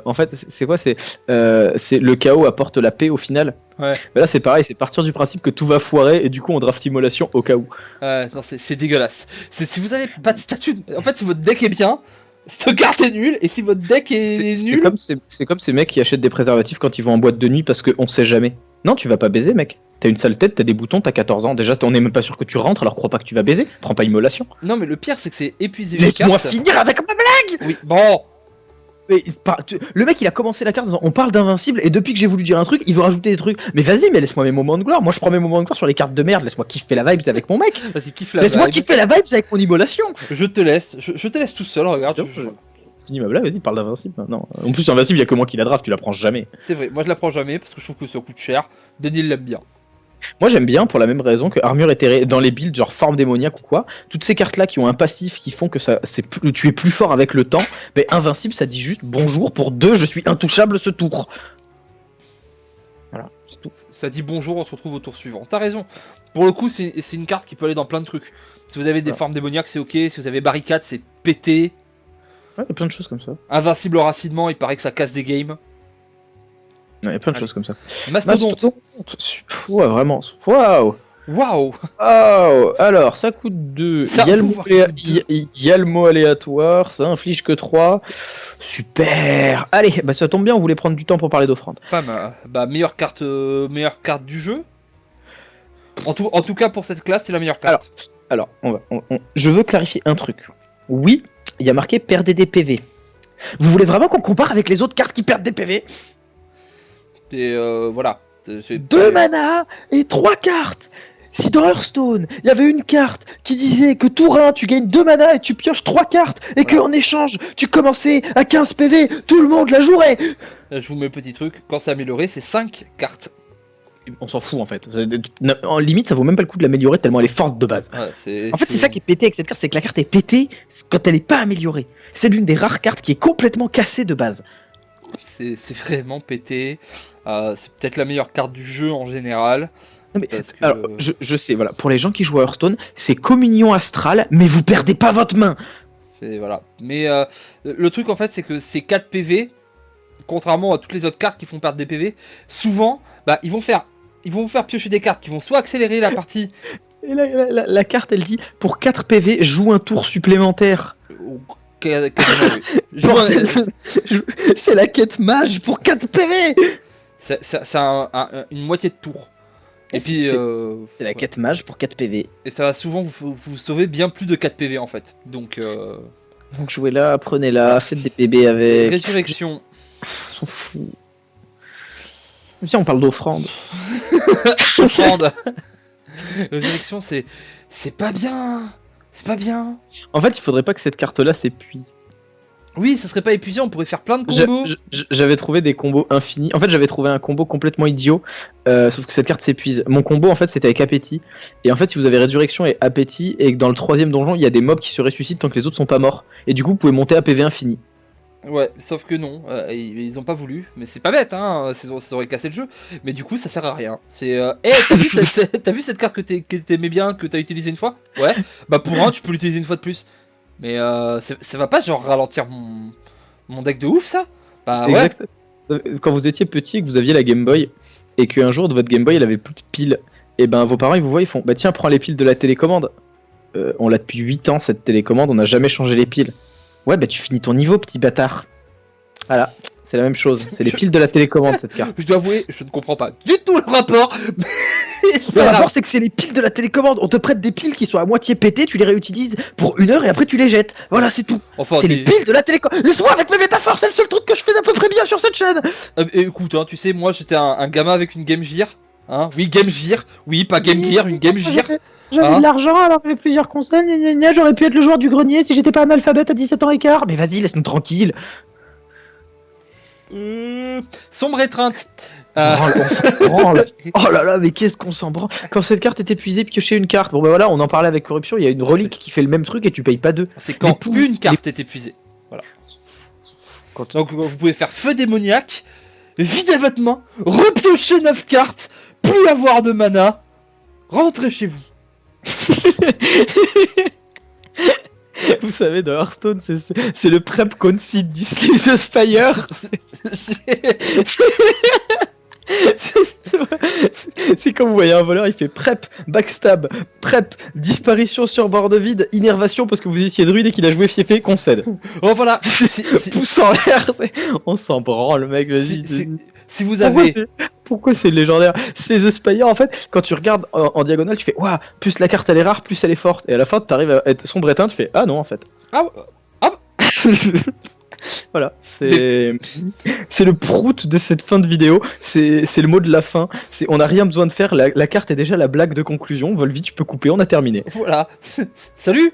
Speaker 2: en fait, c'est quoi c'est le chaos apporte la paix au final.
Speaker 1: Ouais.
Speaker 2: Bah là, c'est pareil, c'est partir du principe que tout va foirer et du coup, on draft immolation au cas où.
Speaker 1: Non, c'est dégueulasse. Si vous avez pas de statue, en fait, si votre deck est bien, cette carte est nulle, et si votre deck est nul.
Speaker 2: C'est comme ces mecs qui achètent des préservatifs quand ils vont en boîte de nuit parce qu'on sait jamais. Non, tu vas pas baiser, mec. T'as une sale tête, t'as des boutons, t'as 14 ans. Déjà, on est même pas sûr que tu rentres, alors crois pas que tu vas baiser. Prends pas immolation.
Speaker 1: Non, mais le pire, c'est que c'est épuiser une
Speaker 2: Laisse-moi
Speaker 1: carte.
Speaker 2: finir avec ma blague.
Speaker 1: Oui, bon.
Speaker 2: Mais, le mec il a commencé la carte en disant on parle d'invincible et depuis que j'ai voulu dire un truc il veut rajouter des trucs. Mais vas-y, mais laisse-moi mes moments de gloire. Moi je prends mes moments de gloire sur les cartes de merde. Laisse-moi kiffer la vibes avec mon mec.
Speaker 1: Vas-y, kiffe la
Speaker 2: Laisse-moi
Speaker 1: vibe.
Speaker 2: kiffer la vibes avec mon immolation.
Speaker 1: Je te laisse. Je te laisse tout seul, regarde.
Speaker 2: Finis ma blague, vas-y, parle d'invincible maintenant. En plus, invincible, il y a que moi qui la draft, tu la prends jamais.
Speaker 1: C'est vrai, moi je la prends jamais parce que je trouve que ça coûte cher. Denis l'aime bien.
Speaker 2: Moi j'aime bien pour la même raison que armure éthérée dans les builds genre forme démoniaque ou quoi, toutes ces cartes là qui ont un passif qui font que tu es plus fort avec le temps, mais invincible ça dit juste bonjour pour 2 je suis intouchable ce tour. Voilà, c'est tout.
Speaker 1: Ça dit bonjour, on se retrouve au tour suivant. T'as raison. Pour le coup, c'est une carte qui peut aller dans plein de trucs. Si vous avez des formes démoniaques, c'est ok. Si vous avez barricade, c'est pété.
Speaker 2: Ouais, il y a plein de choses comme ça.
Speaker 1: Invincible au racinement, il paraît que ça casse des games.
Speaker 2: Il y a plein de choses comme ça.
Speaker 1: Mastodonte.
Speaker 2: Ouais, vraiment. Waouh.
Speaker 1: Waouh.
Speaker 2: Alors, ça coûte 2.
Speaker 1: Ça
Speaker 2: Il y a
Speaker 1: pouvoir coûte
Speaker 2: il y a le mot aléatoire, ça inflige que 3. Super. Allez, bah ça tombe bien, on voulait prendre du temps pour parler d'offrande.
Speaker 1: Pas mal. Bah, meilleure carte du jeu. En tout cas, pour cette classe, c'est la meilleure carte.
Speaker 2: Alors, je veux clarifier un truc. Oui, il y a marqué perdez des PV. Vous voulez vraiment qu'on compare avec les autres cartes qui perdent des PV?
Speaker 1: Et voilà.
Speaker 2: 2 mana et 3 cartes. Si dans Hearthstone, il y avait une carte qui disait que tour 1, tu gagnes 2 mana et tu pioches 3 cartes, et qu'en échange, tu commençais à 15 PV, tout le monde la jouerait.
Speaker 1: Je vous mets le petit truc, quand c'est amélioré, c'est 5 cartes.
Speaker 2: On s'en fout en fait. En limite, ça vaut même pas le coup de l'améliorer tellement elle est forte de base.
Speaker 1: Ouais,
Speaker 2: En fait, c'est ça qui est pété avec cette carte, c'est que la carte est pétée quand elle est pas améliorée. C'est l'une des rares cartes qui est complètement cassée de base.
Speaker 1: C'est vraiment pété. C'est peut-être la meilleure carte du jeu en général.
Speaker 2: Non, mais,
Speaker 1: parce que...
Speaker 2: alors, je sais, voilà, pour les gens qui jouent à Hearthstone, c'est communion astrale, mais vous perdez pas votre main.
Speaker 1: Voilà. Mais le truc en fait, c'est que ces 4 PV, contrairement à toutes les autres cartes qui font perdre des PV, souvent, bah, ils vont vous faire piocher des cartes qui vont soit accélérer la partie.
Speaker 2: Et la carte, elle dit pour 4 PV, joue un tour supplémentaire. C'est la quête mage pour 4 PV.
Speaker 1: C'est une moitié de tour. Et puis
Speaker 2: c'est la quête mage pour 4 PV.
Speaker 1: Et ça va souvent vous sauver bien plus de 4 PV en fait. Donc
Speaker 2: jouez-la, prenez-la, faites des PB avec.
Speaker 1: Résurrection.
Speaker 2: Ils sont fous. Tiens, on parle d'offrande.
Speaker 1: Offrande. Résurrection, c'est pas bien. C'est pas bien.
Speaker 2: En fait, il faudrait pas que cette carte-là s'épuise.
Speaker 1: Oui, ça serait pas épuisant, on pourrait faire plein de combos.
Speaker 2: J'avais trouvé des combos infinis. En fait, j'avais trouvé un combo complètement idiot. Sauf que cette carte s'épuise. Mon combo, en fait, c'était avec appétit. Et en fait, si vous avez résurrection et appétit, et que dans le 3ème donjon, il y a des mobs qui se ressuscitent tant que les autres sont pas morts. Et du coup, vous pouvez monter à PV infini.
Speaker 1: Ouais, sauf que non, ils ont pas voulu, mais c'est pas bête, hein, ça aurait cassé le jeu, mais du coup ça sert à rien. C'est t'as vu cette carte que t'aimais bien, que t'as utilisé une fois? Ouais, bah pour un tu peux l'utiliser une fois de plus. Mais ça va pas genre ralentir mon deck de ouf ça? Bah ouais.
Speaker 2: Exact. Quand vous étiez petit et que vous aviez la Game Boy, et qu'un jour de votre Game Boy elle avait plus de piles, et ben vos parents ils vous voient, ils font bah tiens prends les piles de la télécommande. On l'a depuis 8 ans cette télécommande, on n'a jamais changé les piles. Ouais, bah tu finis ton niveau, petit bâtard. Voilà, c'est la même chose. C'est les piles de la télécommande, cette carte.
Speaker 1: Je dois avouer, je ne comprends pas du tout le rapport.
Speaker 3: Le rapport, c'est que c'est les piles de la télécommande. On te prête des piles qui sont à moitié pétées, tu les réutilises pour 1 heure et après tu les jettes. Voilà, c'est tout.
Speaker 1: Enfin,
Speaker 3: C'est les piles de la télécommande. Laisse-moi avec mes métaphores, c'est le seul truc que je fais d'à peu près bien sur cette chaîne.
Speaker 1: écoute, hein, tu sais, moi j'étais un gamin avec une Game Gear. Hein, oui, Game Gear. Oui, pas Game Gear, une Game Gear.
Speaker 4: J'avais
Speaker 1: Hein
Speaker 4: de l'argent, alors j'avais plusieurs consoles, gna gna gna, j'aurais pu être le joueur du grenier si j'étais pas analphabète à 17 ans et quart.
Speaker 3: Mais vas-y, laisse-nous tranquille.
Speaker 1: Sombre étreinte.
Speaker 3: Branle, on s'en branle. Oh là là, mais qu'est-ce qu'on s'en branle. Quand cette carte est épuisée, piocher une carte. Bon bah voilà, on en parlait avec Corruption, il y a une relique qui fait le même truc et tu payes pas 2.
Speaker 1: C'est quand
Speaker 3: Les pou-
Speaker 1: une carte est épuisée. Voilà. Donc vous pouvez faire feu démoniaque, vider votre main, repiocher 9 cartes, plus avoir de mana, rentrez chez vous.
Speaker 3: Vous savez, dans Hearthstone, c'est le prep concede du Slay the Spire. C'est comme vous voyez un voleur, il fait prep, backstab, prep, disparition sur bord de vide, innervation parce que vous étiez druide et qu'il a joué fiefé, concède.
Speaker 1: Oh voilà.
Speaker 3: Pouce en l'air, on s'en branle, mec, vas-y.
Speaker 1: Si vous avez...
Speaker 3: Pourquoi c'est légendaire? C'est The Spire, en fait, quand tu regardes en diagonale, tu fais waouh, plus la carte elle est rare, plus elle est forte. Et à la fin, t'arrives à être sombre éteint, tu fais ah non, en fait.
Speaker 1: Ah,
Speaker 3: Voilà, c'est le prout de cette fin de vidéo, c'est le mot de la fin, on n'a rien besoin de faire, la carte est déjà la blague de conclusion, Volvi tu peux couper, on a terminé.
Speaker 1: voilà. Salut.